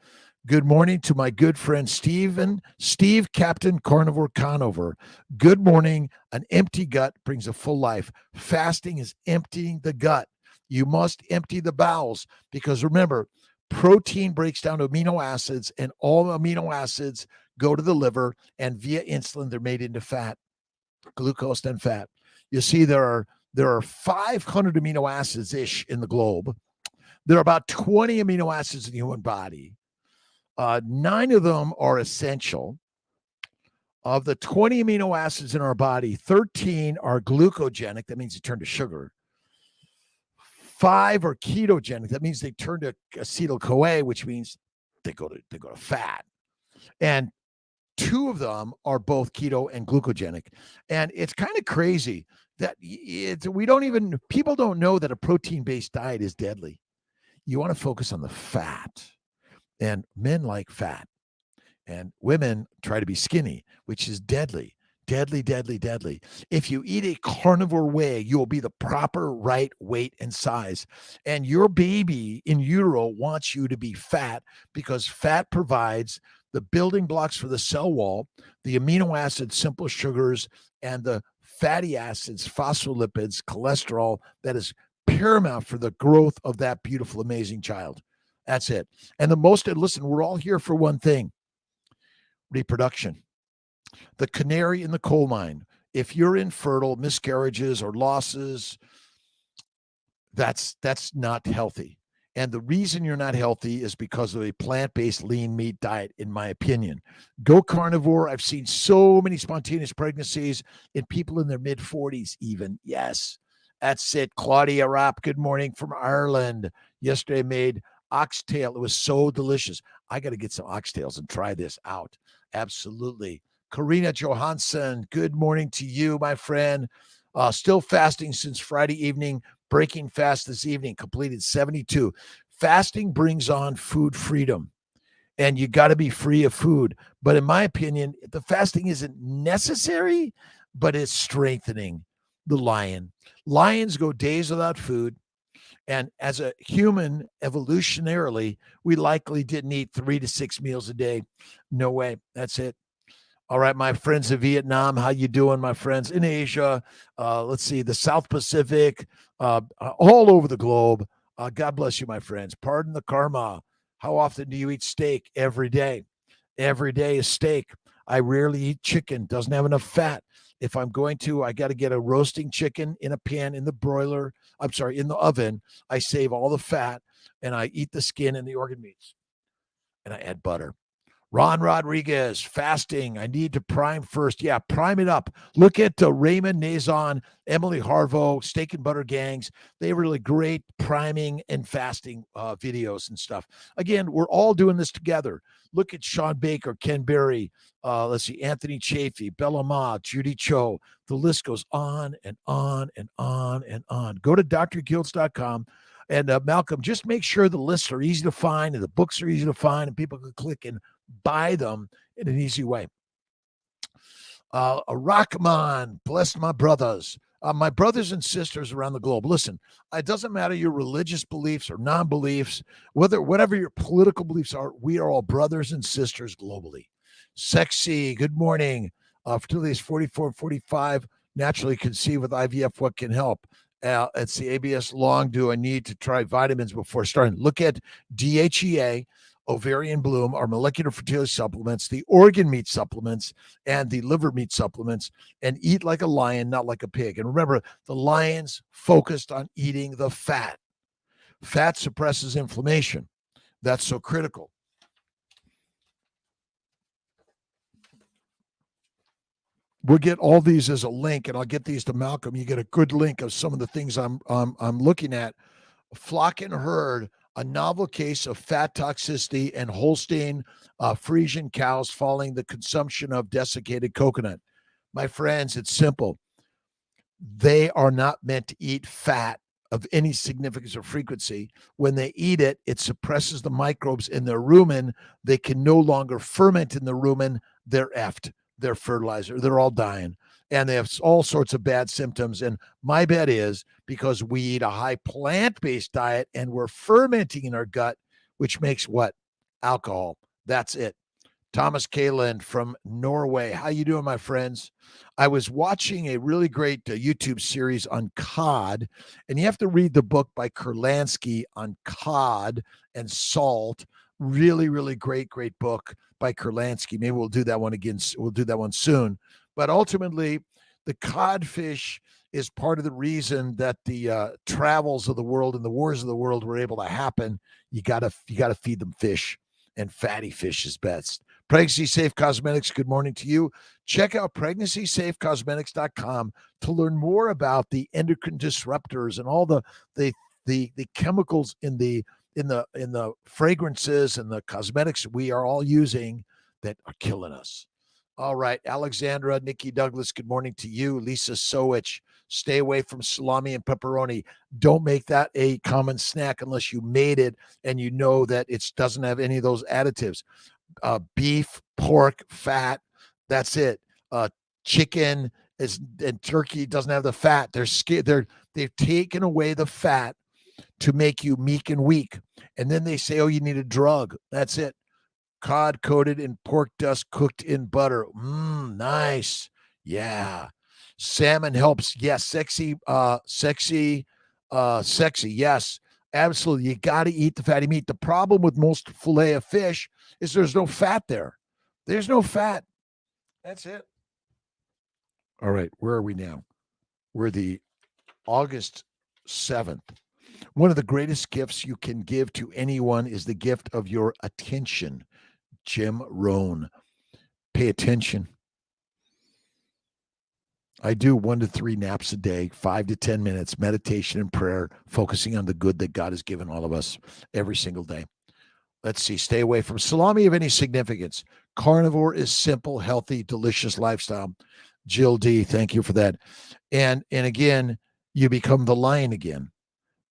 good morning to my good friend Steve, Captain Carnivore Conover. Good morning. An empty gut brings a full life. Fasting is emptying the gut. You must empty the bowels because remember, protein breaks down to amino acids and all amino acids go to the liver and via insulin, they're made into fat, glucose and fat. You see, there are 500 amino acids-ish in the globe. There are about 20 amino acids in the human body. 9 of them are essential. Of the 20 amino acids in our body, 13 are glucogenic. That means they turn to sugar. 5 are ketogenic. That means they turn to acetyl-CoA, which means they go to fat. And 2 of them are both keto and glucogenic. And it's kind of crazy that people don't know that a protein-based diet is deadly. You want to focus on the fat. And men like fat. And women try to be skinny, which is deadly, deadly, deadly, deadly. If you eat a carnivore way, you'll be the proper right weight and size. And your baby in utero wants you to be fat because fat provides the building blocks for the cell wall, the amino acids, simple sugars, and the fatty acids, phospholipids, cholesterol that is paramount for the growth of that beautiful, amazing child. That's it. And listen, we're all here for one thing: reproduction. The canary in the coal mine. If you're infertile, miscarriages or losses, that's not healthy. And the reason you're not healthy is because of a plant-based lean meat diet, in my opinion. Go carnivore. I've seen so many spontaneous pregnancies in people in their mid-40s even. Yes, that's it. Claudia Rapp, good morning from Ireland. Yesterday I made oxtail. It was so delicious. I got to get some oxtails and try this out. Absolutely. Karina Johansson, good morning to you, my friend. Still fasting since Friday evening, breaking fast this evening, completed 72. Fasting brings on food freedom, and you got to be free of food. But in my opinion, the fasting isn't necessary, but it's strengthening the lion. Lions go days without food. And as a human, evolutionarily, we likely didn't eat 3 to 6 meals a day. No way. That's it. All right, my friends in Vietnam, how you doing, my friends in Asia? Let's see, the South Pacific, all over the globe. God bless you, my friends. Pardon the karma. How often do you eat steak? Every day. Every day is steak. I rarely eat chicken. Doesn't have enough fat. If I'm going to, I got to get a roasting chicken in a pan in the broiler. I'm sorry, in the oven. I save all the fat, and I eat the skin and the organ meats, and I add butter. Ron Rodriguez, fasting. I need to prime first. Yeah, prime it up. Look at Raymond Nazon, Emily Harvo, Steak and Butter Gangs. They have really great priming and fasting videos and stuff. Again, we're all doing this together. Look at Sean Baker, Ken Berry, let's see, Anthony Chafee, Bella Ma, Judy Cho. The list goes on and on and on and on. Go to drkiltz.com. And Malcolm, just make sure the lists are easy to find and the books are easy to find and people can click and buy them in an easy way. Rahman, bless my brothers and sisters around the globe. Listen, it doesn't matter your religious beliefs or non-beliefs, whatever your political beliefs are, we are all brothers and sisters globally. Sexy, good morning. Fertility is 44, 45, naturally conceived with IVF. What can help? It's the ABS long. Do I need to try vitamins before starting? Look at DHEA, Ovarian Bloom, our molecular fertility supplements, the organ meat supplements, and the liver meat supplements, and eat like a lion, not like a pig. And remember, the lion's focused on eating the fat. Fat suppresses inflammation. That's so critical. We'll get all these as a link, and I'll get these to Malcolm. You get a good link of some of the things I'm looking at. Flock and herd, a novel case of fat toxicity and Holstein Friesian cows following the consumption of desiccated coconut. My friends, it's simple. They are not meant to eat fat of any significance or frequency. When they eat it, it suppresses the microbes in their rumen. They can no longer ferment in the rumen. They're effed. They're fertilizer. They're all dying. And they have all sorts of bad symptoms. And my bet is because we eat a high plant-based diet and we're fermenting in our gut, which makes what? Alcohol. That's it. Thomas Kaland from Norway. How you doing, my friends? I was watching a really great YouTube series on cod, and you have to read the book by Kurlansky on cod and salt. Really, really great book by Kurlansky. Maybe we'll do that one again. We'll do that one soon. But ultimately, the codfish is part of the reason that the travels of the world and the wars of the world were able to happen. You gotta feed them fish, and fatty fish is best. Pregnancy Safe Cosmetics, good morning to you. Check out pregnancySafeCosmetics.com to learn more about the endocrine disruptors and all the chemicals in the fragrances and the cosmetics we are all using that are killing us. All right, Alexandra, Nikki Douglas, good morning to you. Lisa Sowich, Stay away from salami and pepperoni. Don't make that a common snack unless you made it and you know that it doesn't have any of those additives. Beef, pork, fat, that's it. Chicken and turkey doesn't have the fat. They've taken away the fat to make you meek and weak. And then they say, oh, you need a drug. That's it. Cod coated in pork dust, cooked in butter. Nice. Yeah. Salmon helps. Yes. Sexy. Yes. Absolutely. You got to eat the fatty meat. The problem with most filet of fish is there's no fat there. There's no fat. That's it. All right. Where are we now? We're the August 7th. One of the greatest gifts you can give to anyone is the gift of your attention. Jim Rohn. Pay attention. I do 1 to 3 naps a day, 5 to 10 minutes, meditation and prayer, focusing on the good that God has given all of us every single day. Let's see. Stay away from salami of any significance. Carnivore is simple, healthy, delicious lifestyle. Jill D, thank you for that. And again, you become the lion again.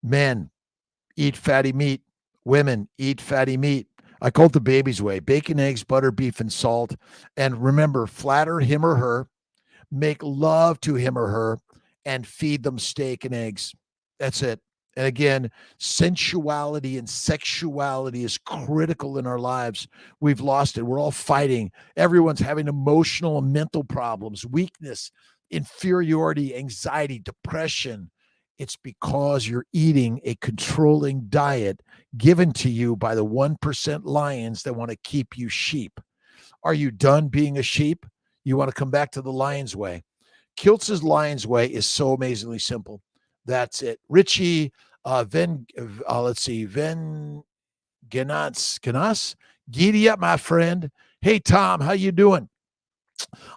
Men, eat fatty meat. Women, eat fatty meat. I call it the baby's way. Bacon, eggs, butter, beef, and salt. And remember, flatter him or her, make love to him or her, and feed them steak and eggs. That's it. And again, sensuality and sexuality is critical in our lives. We've lost it. We're all fighting. Everyone's having emotional and mental problems, weakness, inferiority, anxiety, depression. It's because you're eating a controlling diet given to you by the 1% lions that want to keep you sheep. Are you done being a sheep? You want to come back to the lion's way. Kiltz's lion's way is so amazingly simple. That's it. Richie, Ven Ganas, giddy up, my friend. Hey, Tom, how you doing?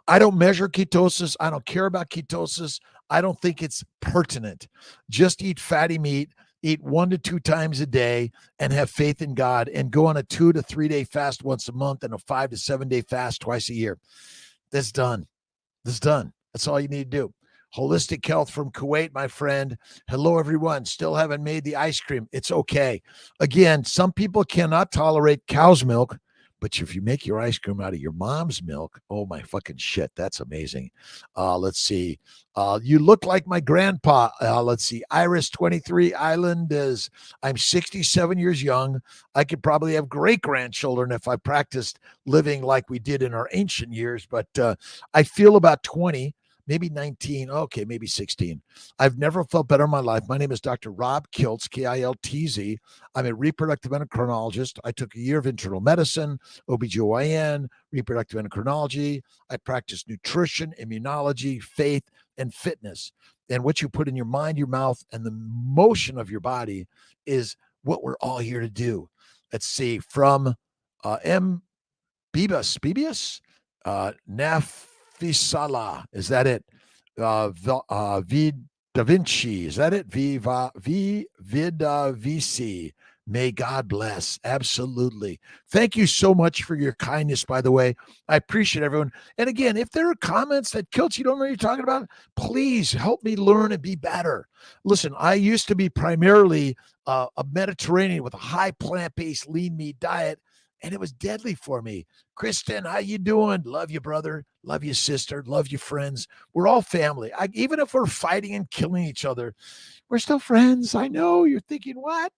I don't measure ketosis. I don't care about ketosis. I don't think it's pertinent. Just eat fatty meat, eat 1 to 2 times a day, and have faith in God, and go on a 2 to 3 day fast once a month and a 5 to 7 day fast twice a year. That's done. That's done. That's all you need to do. Holistic Health from Kuwait, my friend. Hello, everyone. Still haven't made the ice cream. It's okay. Again, some people cannot tolerate cow's milk, but if you make your ice cream out of your mom's milk, oh my fucking shit, that's amazing. Let's see. You look like my grandpa. Let's see. Iris 23 Island is, I'm 67 years young. I could probably have great grandchildren if I practiced living like we did in our ancient years, but I feel about 20. Maybe 19, okay, maybe 16. I've never felt better in my life. My name is Dr. Rob Kiltz, Kiltz. I'm a reproductive endocrinologist. I took a year of internal medicine, OBGYN, reproductive endocrinology. I practice nutrition, immunology, faith, and fitness. And what you put in your mind, your mouth, and the motion of your body is what we're all here to do. Let's see, from BEBBIS, Nafisala, is that it? V Da Vinci, is that it? Vida Vici. May God bless. Absolutely. Thank you so much for your kindness, by the way. I appreciate everyone. And again, if there are comments that Kiltz, you don't know what you're talking about, please help me learn and be better. Listen, I used to be primarily a Mediterranean with a high plant-based lean meat diet, and it was deadly for me. Kristen, how you doing? Love you, brother. Love you, sister. Love you, friends. We're all family. Even if we're fighting and killing each other, we're still friends. I know you're thinking, what?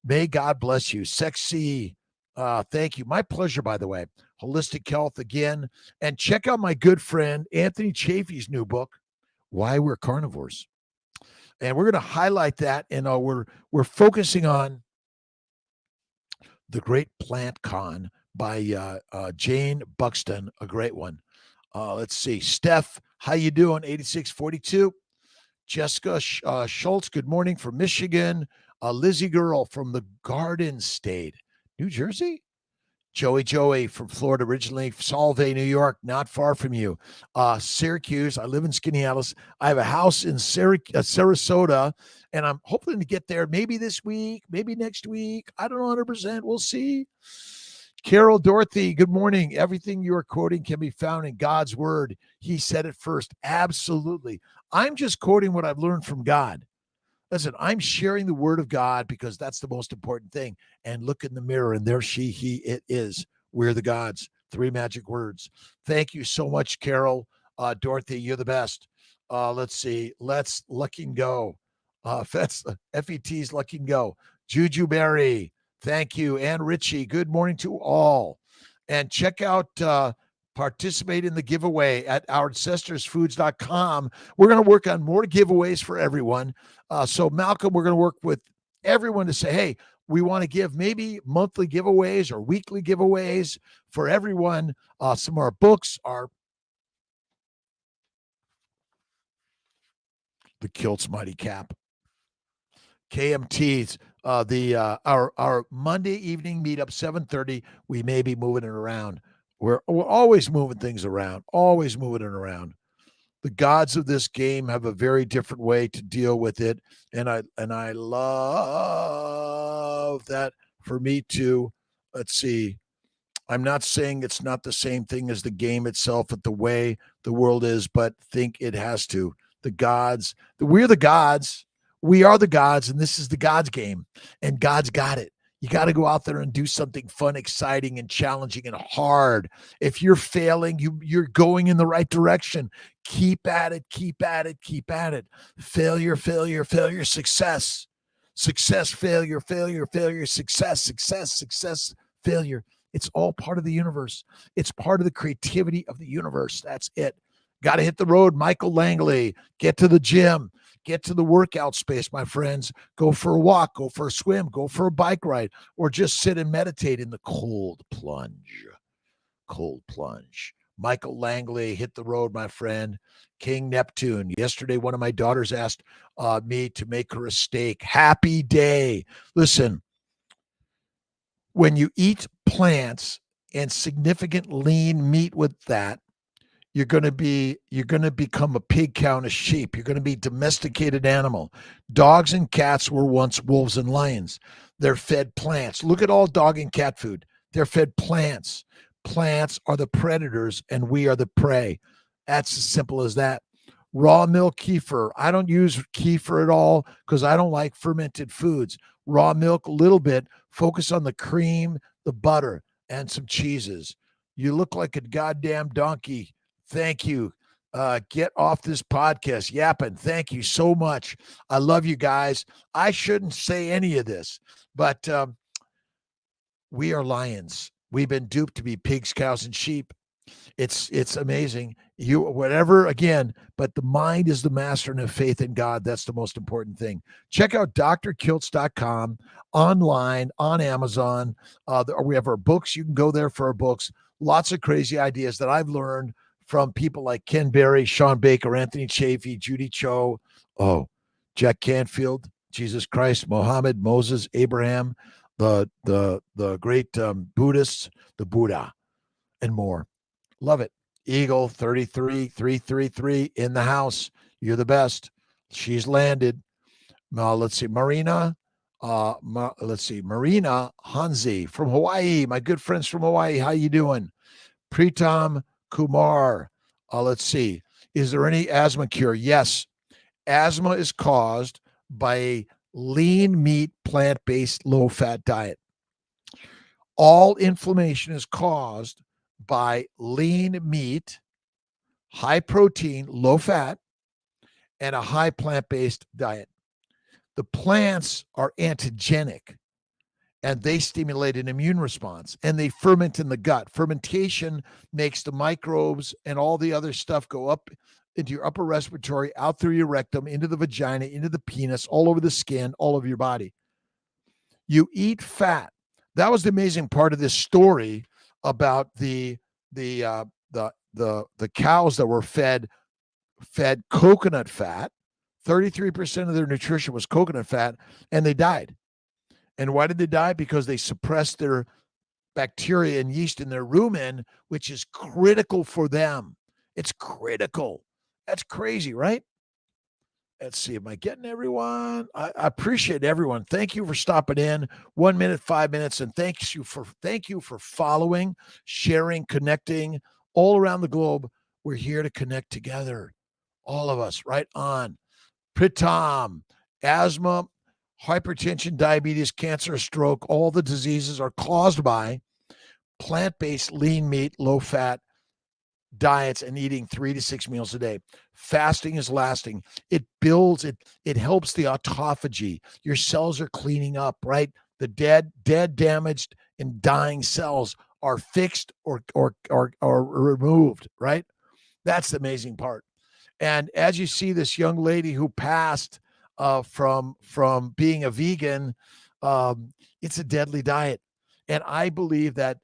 May God bless you. Sexy. Thank you. My pleasure, by the way. Holistic Health again. And check out my good friend, Anthony Chafee's new book, Why We're Carnivores. And we're going to highlight that. And we're focusing on The Great Plant Con by Jane Buxton, a great one. Let's see. Steph, how you doing? 8642. Jessica Schultz, good morning from Michigan. Lizzie Girl from the Garden State, New Jersey. Joey from Florida originally. Solvay, New York, not far from you. Syracuse, I live in Skaneateles. I have a house in Sarasota, and I'm hoping to get there maybe this week, maybe next week. I don't know 100%. We'll see. Carol Dorothy, good morning. Everything you are quoting can be found in God's word. He said it first. Absolutely. I'm just quoting what I've learned from God. Listen, I'm sharing the word of God because that's the most important thing. And look in the mirror, and there he, it is. We're the gods. 3 magic words. Thank you so much, Carol. Dorothy, you're the best. Let's see. Let's Lucking Go. That's FET's Lucking Go. Juju Berry, thank you. And Richie, good morning to all. And check out participate in the giveaway at ourancestorsfoods.com. We're going to work on more giveaways for everyone. So Malcolm, we're going to work with everyone to say, hey, we want to give maybe monthly giveaways or weekly giveaways for everyone. Some of our books are the Kiltz Mighty Cap, KMT's, our Monday evening meetup, 7:30. We may be moving it around. We're always moving things around, always moving it around. The gods of this game have a very different way to deal with it, and I love that. For me too. Let's see. I'm not saying it's not the same thing as the game itself, but the way the world is, but think it has to. The gods, we're the gods. We are the gods, and this is the God's game, and God's got it. You got to go out there and do something fun, exciting, and challenging and hard. If you're failing, you're going in the right direction. Keep at it, keep at it, keep at it. Failure, failure, failure, success. Success, failure, failure, failure, success, success, success, failure. It's all part of the universe. It's part of the creativity of the universe. That's it. Got to hit the road. Michael Langley, get to the gym. Get to the workout space, my friends. Go for a walk, go for a swim, go for a bike ride, or just sit and meditate in the cold plunge. Cold plunge. Michael Langley, hit the road, my friend. King Neptune. Yesterday, one of my daughters asked me to make her a steak. Happy day. Listen, when you eat plants and significant lean meat with that, you're going to become a pig, cow, and a sheep. You're going to be domesticated animal. Dogs and cats were once wolves and lions. They're fed plants. Look at all dog and cat food. They're fed plants. Plants are the predators and we are the prey. That's as simple as that. Raw milk kefir. I don't use kefir at all because I don't like fermented foods. Raw milk, a little bit. Focus on the cream, the butter, and some cheeses. You look like a goddamn donkey. Thank you. Get off this podcast yapping. Thank you so much. I love you guys. I shouldn't say any of this, but we are lions. We've been duped to be pigs, cows, and sheep. It's amazing. You whatever again, but the mind is the master and have faith in God. That's the most important thing. Check out drkiltz.com online on Amazon. We have our books. You can go there for our books. Lots of crazy ideas that I've learned from people like Ken Berry, Sean Baker, Anthony Chafee, Judy Cho, Jack Canfield, Jesus Christ, Mohammed, Moses, Abraham, the great Buddhists, the Buddha, and more. Love it. Eagle 33333 in the house. You're the best. She's landed. Let's see. Marina Hanzi from Hawaii. My good friends from Hawaii. How you doing? Pritam Kumar. Let's see. Is there any asthma cure? Yes. Asthma is caused by a lean meat, plant-based, low-fat diet. All inflammation is caused by lean meat, high protein, low fat, and a high plant-based diet. The plants are antigenic and they stimulate an immune response and they ferment in the gut. Fermentation makes the microbes and all the other stuff go up into your upper respiratory, out through your rectum, into the vagina, into the penis, all over the skin, all over your body. You eat fat. That was the amazing part of this story about the cows that were fed coconut fat. 33% of their nutrition was coconut fat, and they died. And why did they die? Because they suppressed their bacteria and yeast in their rumen, which is critical for them. It's critical. That's crazy, right? Let's see. Am I getting everyone? I appreciate everyone. Thank you for stopping in. 1 minute, 5 minutes, and thank you for following, sharing, connecting all around the globe. We're here to connect together. All of us, right on. Pritam, asthma, hypertension, diabetes, cancer, stroke, all the diseases are caused by plant-based, lean meat, low-fat diets and eating 3 to 6 meals a day. Fasting is lasting. It builds it. It helps the autophagy. Your cells are cleaning up, right? The dead, damaged, and dying cells are fixed or removed, right? That's the amazing part. And as you see this young lady who passed from being a vegan, it's a deadly diet. And I believe that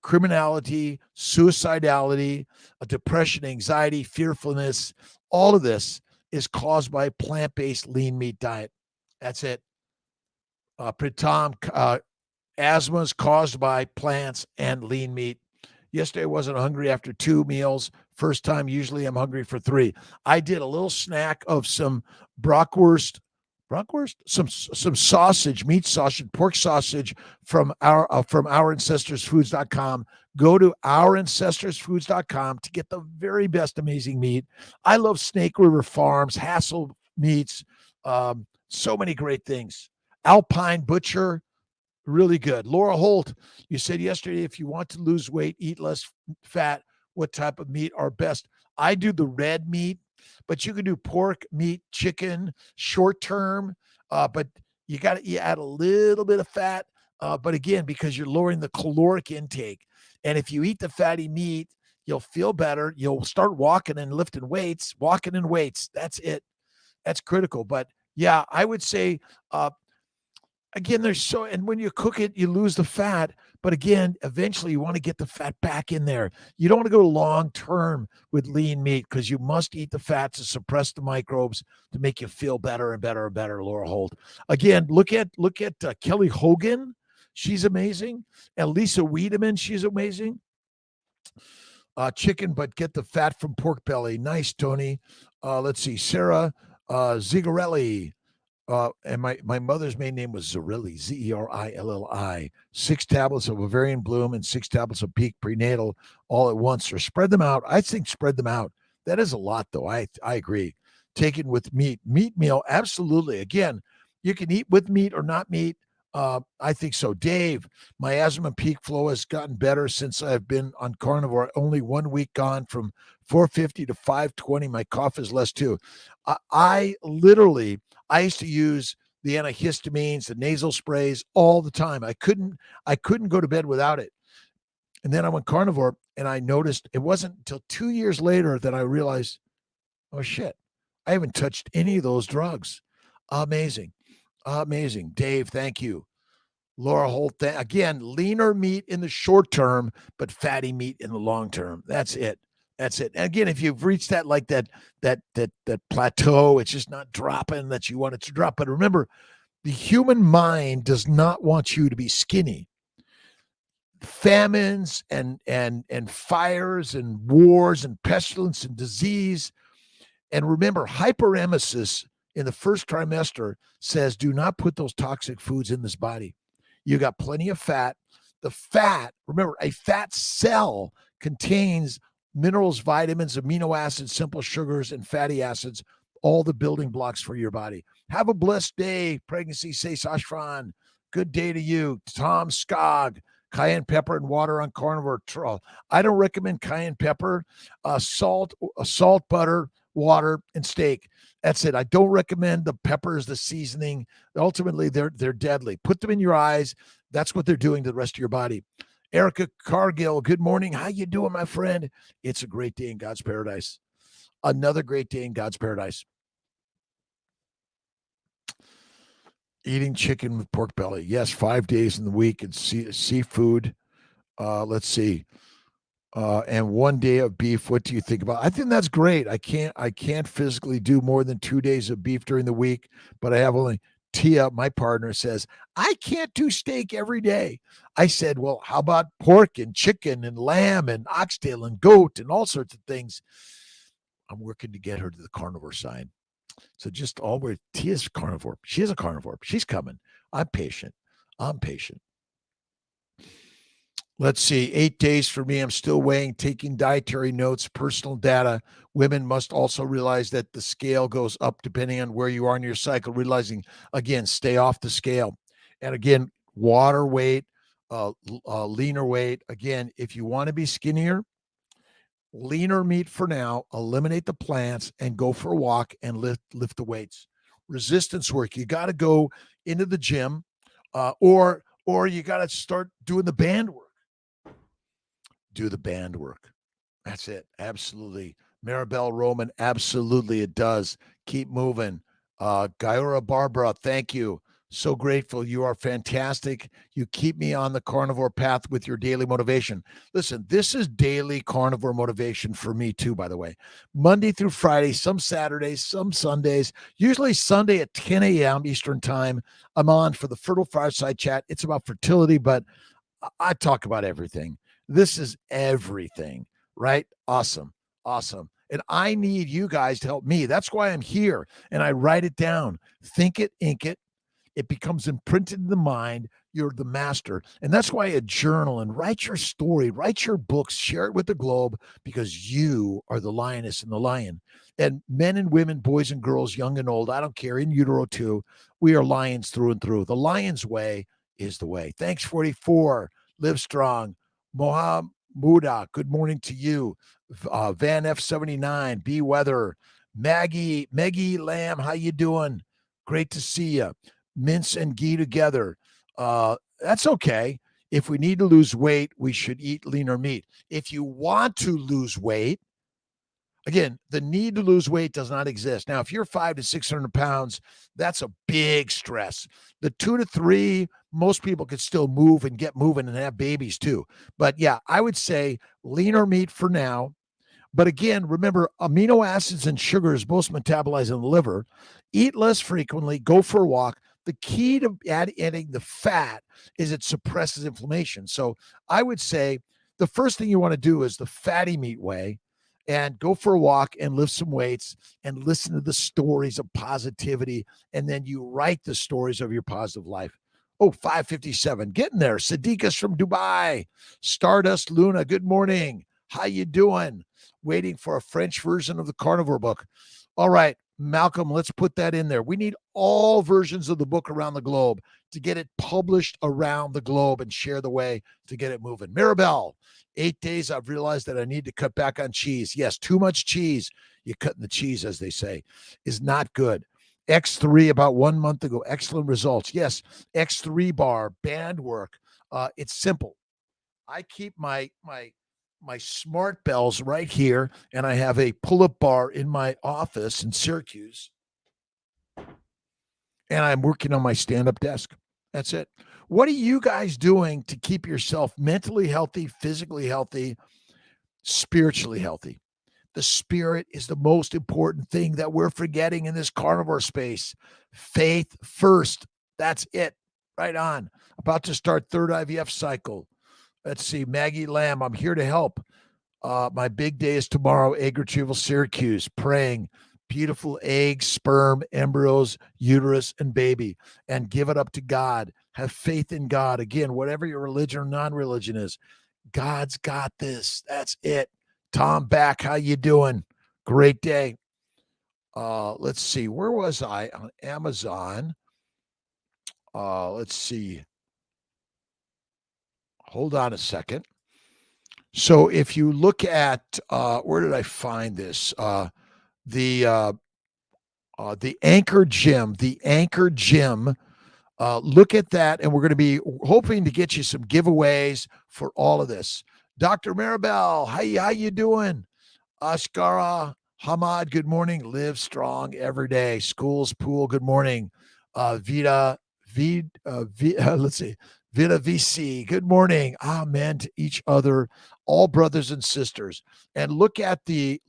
criminality, suicidality, depression, anxiety, fearfulness, all of this is caused by a plant-based lean meat diet. That's it. Pritam, asthma is caused by plants and lean meat. Yesterday I wasn't hungry after 2 meals. First time, usually I'm hungry for 3. I did a little snack of some bratwurst, some sausage, meat sausage, pork sausage from ourancestorsfoods.com. Go to ourancestorsfoods.com to get the very best amazing meat. I love Snake River Farms, Hassel Meats, so many great things. Alpine Butcher, really good. Laura Holt, you said yesterday, if you want to lose weight, eat less fat, what type of meat are best? I do the red meat, but you can do pork, meat, chicken, short term, but you got to add a little bit of fat. But again, because you're lowering the caloric intake. And if you eat the fatty meat, you'll feel better. You'll start walking and lifting weights, That's it. That's critical. But yeah, I would say, again, and when you cook it, you lose the fat. But again, eventually you want to get the fat back in there. You don't want to go long term with lean meat because you must eat the fat to suppress the microbes to make you feel better and better and better. Laura Holt. Again, look at Kelly Hogan. She's amazing. And Lisa Wiedemann, she's amazing. Chicken, but get the fat from pork belly. Nice, Tony. Let's see. Sarah Zigarelli. And my mother's maiden name was Zerilli, Zerilli. 6 tablets of ovarian bloom and 6 tablets of peak prenatal all at once, or spread them out. I think spread them out. That is a lot, though. I agree. Taken with meat meal, absolutely. Again, you can eat with meat or not meat. I think so. Dave, my asthma peak flow has gotten better since I've been on carnivore. Only 1 week gone from 450 to 520. My cough is less too. I used to use the antihistamines, the nasal sprays all the time. I couldn't go to bed without it. And then I went carnivore, and I noticed it wasn't until 2 years later that I realized, oh shit, I haven't touched any of those drugs. Amazing. Dave, thank you. Laura Holt, again, leaner meat in the short term, but fatty meat in the long term. That's it. And again, if you've reached that plateau, it's just not dropping that you want it to drop. But remember, the human mind does not want you to be skinny. Famines and fires and wars and pestilence and disease. And remember, hyperemesis in the first trimester says, do not put those toxic foods in this body. You got plenty of fat. The fat, remember, a fat cell contains minerals, vitamins, amino acids, simple sugars, and fatty acids, all the building blocks for your body. Have a blessed day. Pregnancy, say Sashran. Good day to you. Tom Skog, cayenne pepper and water on carnivore. I don't recommend cayenne pepper, salt, butter, water, and steak. That's it. I don't recommend the peppers, the seasoning. Ultimately, they're deadly. Put them in your eyes. That's what they're doing to the rest of your body. Erica Cargill, good morning. How you doing, my friend? It's a great day in God's paradise. Another great day in God's paradise. Eating chicken with pork belly. Yes, 5 days in the week and seafood. Let's see. And 1 day of beef. What do you think about? I think that's great. I can't physically do more than 2 days of beef during the week, but I have only. Tia, my partner, says, I can't do steak every day. I said, well, how about pork and chicken and lamb and oxtail and goat and all sorts of things? I'm working to get her to the carnivore side. So just always, Tia's carnivore. She is a carnivore. She's coming. I'm patient. Let's see, 8 days for me. I'm still weighing, taking dietary notes, personal data. Women must also realize that the scale goes up depending on where you are in your cycle, realizing, again, stay off the scale. And again, water weight, leaner weight. Again, if you want to be skinnier, leaner meat for now, eliminate the plants and go for a walk and lift the weights. Resistance work, you got to go into the gym, or you got to start doing the band work. Do the band work. That's it. Absolutely. Maribel Roman, absolutely it does. Keep moving. Gyura Barbara, thank you. So grateful. You are fantastic. You keep me on the carnivore path with your daily motivation. Listen, this is daily carnivore motivation for me too, by the way. Monday through Friday, some Saturdays, some Sundays, usually Sunday at 10 a.m. Eastern time. I'm on for the Fertile Fireside Chat. It's about fertility, but I talk about everything. This is everything, right? Awesome. Awesome. And I need you guys to help me. That's why I'm here. And I write it down. Think it, ink it. It becomes imprinted in the mind. You're the master. And that's why a journal and write your story, write your books, share it with the globe, because you are the lioness and the lion. And men and women, boys and girls, young and old, I don't care, in utero too, we are lions through and through. The lion's way is the way. Thanks, 44. Live strong. Mohamuda, good morning to you. Van F79, B Weather. Maggie Lamb, how you doing? Great to see you. Mince and ghee together. That's okay. If we need to lose weight, we should eat leaner meat. If you want to lose weight, again, the need to lose weight does not exist. Now, if you're 500 to 600 pounds, that's a big stress. The 2 to 3, most people could still move and get moving and have babies too. But yeah, I would say leaner meat for now. But again, remember, amino acids and sugars most metabolize in the liver. Eat less frequently, go for a walk. The key to adding the fat is it suppresses inflammation. So I would say the first thing you want to do is the fatty meat way, and go for a walk and lift some weights and listen to the stories of positivity. And then you write the stories of your positive life. Oh, 557, getting there. Sadiqa's from Dubai. Stardust Luna, good morning. How you doing? Waiting for a French version of the Carnivore book. All right, Malcolm, let's put that in there. We need all versions of the book around the globe to get it published around the globe and share the way to get it moving. Maribel, 8 days, I've realized that I need to cut back on cheese. Yes, too much cheese, you're cutting the cheese, as they say, is not good. X3 about 1 month ago, excellent results. Yes, X3 bar, band work. It's simple. I keep my smart bells right here, and I have a pull-up bar in my office in Syracuse, and I'm working on my stand-up desk. That's it. What are you guys doing to keep yourself mentally healthy, physically healthy, spiritually healthy? The spirit is the most important thing that we're forgetting in this carnivore space. Faith first. That's it. Right on. About to start third IVF cycle. Let's see. Maggie Lamb, I'm here to help. My big day is tomorrow, egg retrieval, Syracuse, praying, beautiful eggs, sperm, embryos, uterus, and baby, and give it up to God. Have faith in God. Again, whatever your religion or non-religion is, God's got this. That's it. Tom Back, how you doing? Great day. Let's see. Where was I? On Amazon. Let's see. Hold on a second. So if you look at where did I find this? The Anchor Gym, look at that, and we're going to be hoping to get you some giveaways for all of this. Dr. Maribel, how you doing? Ashkara Hamad, good morning. Live strong every day. Schools, pool, good morning. Let's see. Vita VC, good morning. Amen to each other, all brothers and sisters. And look at the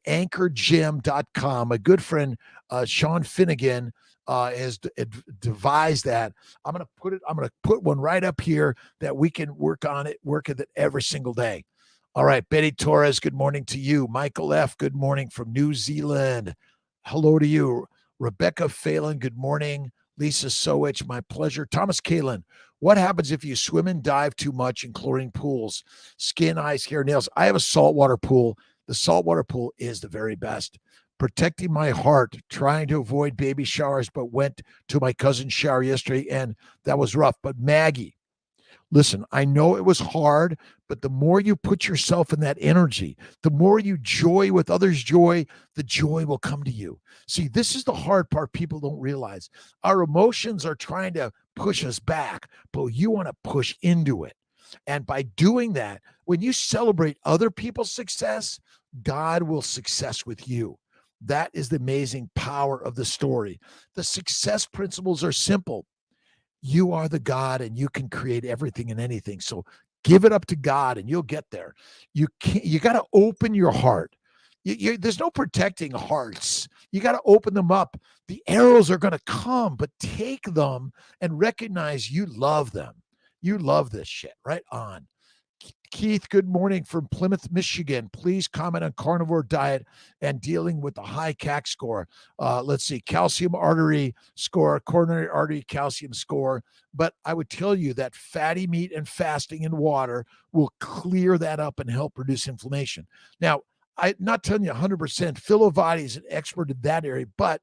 anchorgym.com. My good friend, Sean Finnegan, has devised that. I'm going to put one right up here that we can work at it every single day. All right. Betty Torres, good morning to you. Michael F., good morning from New Zealand. Hello to you. Rebecca Phelan, good morning. Lisa Sowich, my pleasure. Thomas Kalin, What happens if you swim and dive too much in chlorine pools? Skin, eyes, hair, nails. I have a saltwater pool. The saltwater pool is the very best. Protecting my heart, trying to avoid baby showers, but went to my cousin's shower yesterday, and that was rough. But Maggie, listen, I know it was hard, but the more you put yourself in that energy, the more you joy with others' joy, the joy will come to you. See, this is the hard part people don't realize. Our emotions are trying to push us back, but you want to push into it. And by doing that, when you celebrate other people's success, God will success with you. That is the amazing power of the story. The success principles are simple. You are the God and you can create everything and anything. So give it up to God and you'll get there. You got to open your heart. There's no protecting hearts. You got to open them up. The arrows are going to come, but take them and recognize you love them. You love this shit. Right on. Keith, good morning from Plymouth, Michigan. Please comment on carnivore diet and dealing with the high CAC score. Let's see, calcium artery score, coronary artery calcium score. But I would tell you that fatty meat and fasting and water will clear that up and help reduce inflammation. Now, I'm not telling you 100%. Phil Ovadi is an expert in that area, but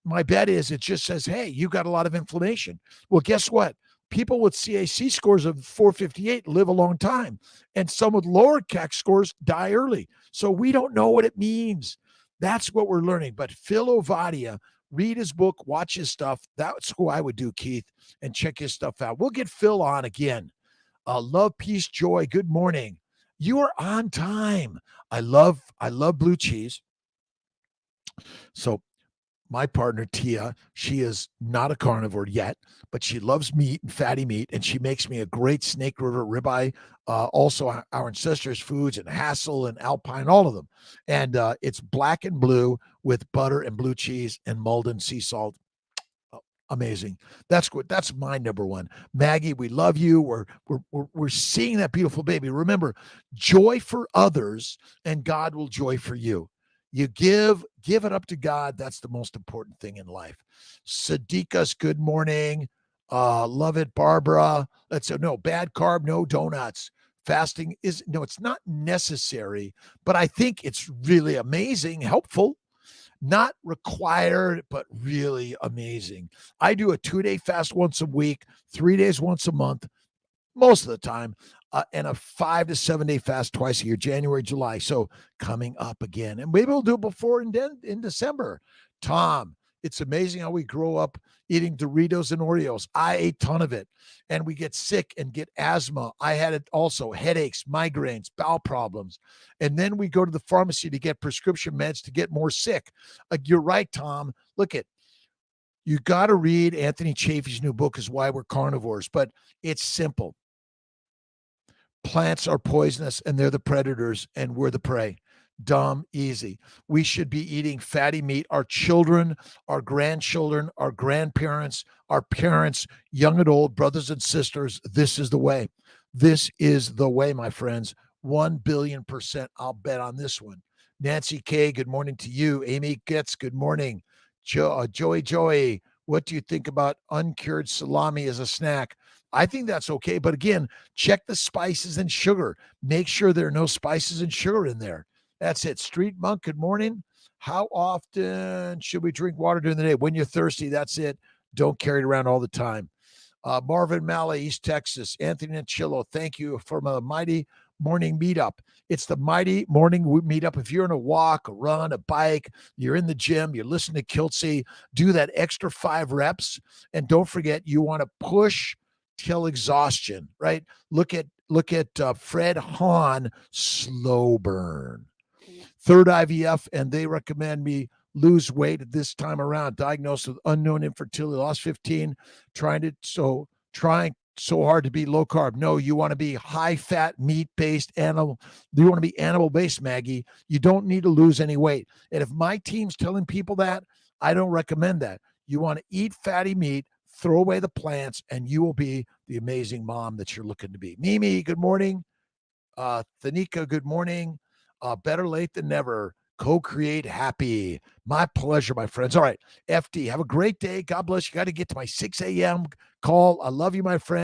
my bet is it just says, hey, you got a lot of inflammation. Well, guess what? People with CAC scores of 458 live a long time, and some with lower CAC scores die early. So we don't know what it means. That's what we're learning. But Phil Ovadia, read his book, watch his stuff. That's who I would do, Keith, and check his stuff out. We'll get Phil on again. Love, peace, joy. Good morning. You are on time. I love blue cheese. So my partner, Tia, she is not a carnivore yet, but she loves meat and fatty meat, and she makes me a great Snake River ribeye. Also, our ancestors' foods and Hassel and Alpine, all of them. And it's black and blue with butter and blue cheese and Malden sea salt. Oh, amazing. That's good. That's my number one. Maggie, we love you. We're seeing that beautiful baby. Remember, joy for others, and God will joy for you. You give it up to God. That's the most important thing in life. Sadiqas, good morning. Love it, Barbara. Let's say no bad carb, no donuts. Fasting it's not necessary, but I think it's really amazing, helpful, not required, but really amazing. I do a 2-day fast once a week, 3 days once a month, most of the time, and a 5 to 7 day fast twice a year, January, July. So coming up again, and maybe we'll do it before in December. Tom, it's amazing how we grow up eating Doritos and Oreos. I ate a ton of it, and we get sick and get asthma. I had it also, headaches, migraines, bowel problems. And then we go to the pharmacy to get prescription meds to get more sick. You're right, Tom. Look at, you got to read Anthony Chaffee's new book is Why We're Carnivores, but it's simple. Plants are poisonous and they're the predators and we're the prey. Dumb, easy. We should be eating fatty meat. Our children, our grandchildren, our grandparents, our parents, young and old, brothers and sisters. This is the way. This is the way, my friends. 1,000,000,000%. I'll bet on this one. Nancy K, good morning to you. Amy Getz, good morning. Joey, what do you think about uncured salami as a snack? I think that's okay. But again, check the spices and sugar. Make sure there are no spices and sugar in there. That's it. Street Monk, good morning. How often should we drink water during the day? When you're thirsty, that's it. Don't carry it around all the time. Marvin Malley, East Texas. Anthony Anchillo, thank you for my mighty morning meetup. It's the mighty morning meetup. If you're on a walk, a run, a bike, you're in the gym, you're listening to Kiltz, do that extra 5 reps. And don't forget, you want to push till exhaustion, right? Look at Fred Hahn, slow burn. Third IVF, and they recommend me lose weight at this time around. Diagnosed with unknown infertility, lost 15, trying so hard to be low carb. No, you want to be high fat, meat based animal. You want to be animal based, Maggie. You don't need to lose any weight. And if my team's telling people that, I don't recommend that. You want to eat fatty meat, throw away the plants, and you will be the amazing mom that you're looking to be. Mimi, good morning. Thanika, good morning. Better late than never. Co-create happy. My pleasure, my friends. All right, FD, have a great day. God bless you. Got to get to my 6 a.m. call. I love you, my friend.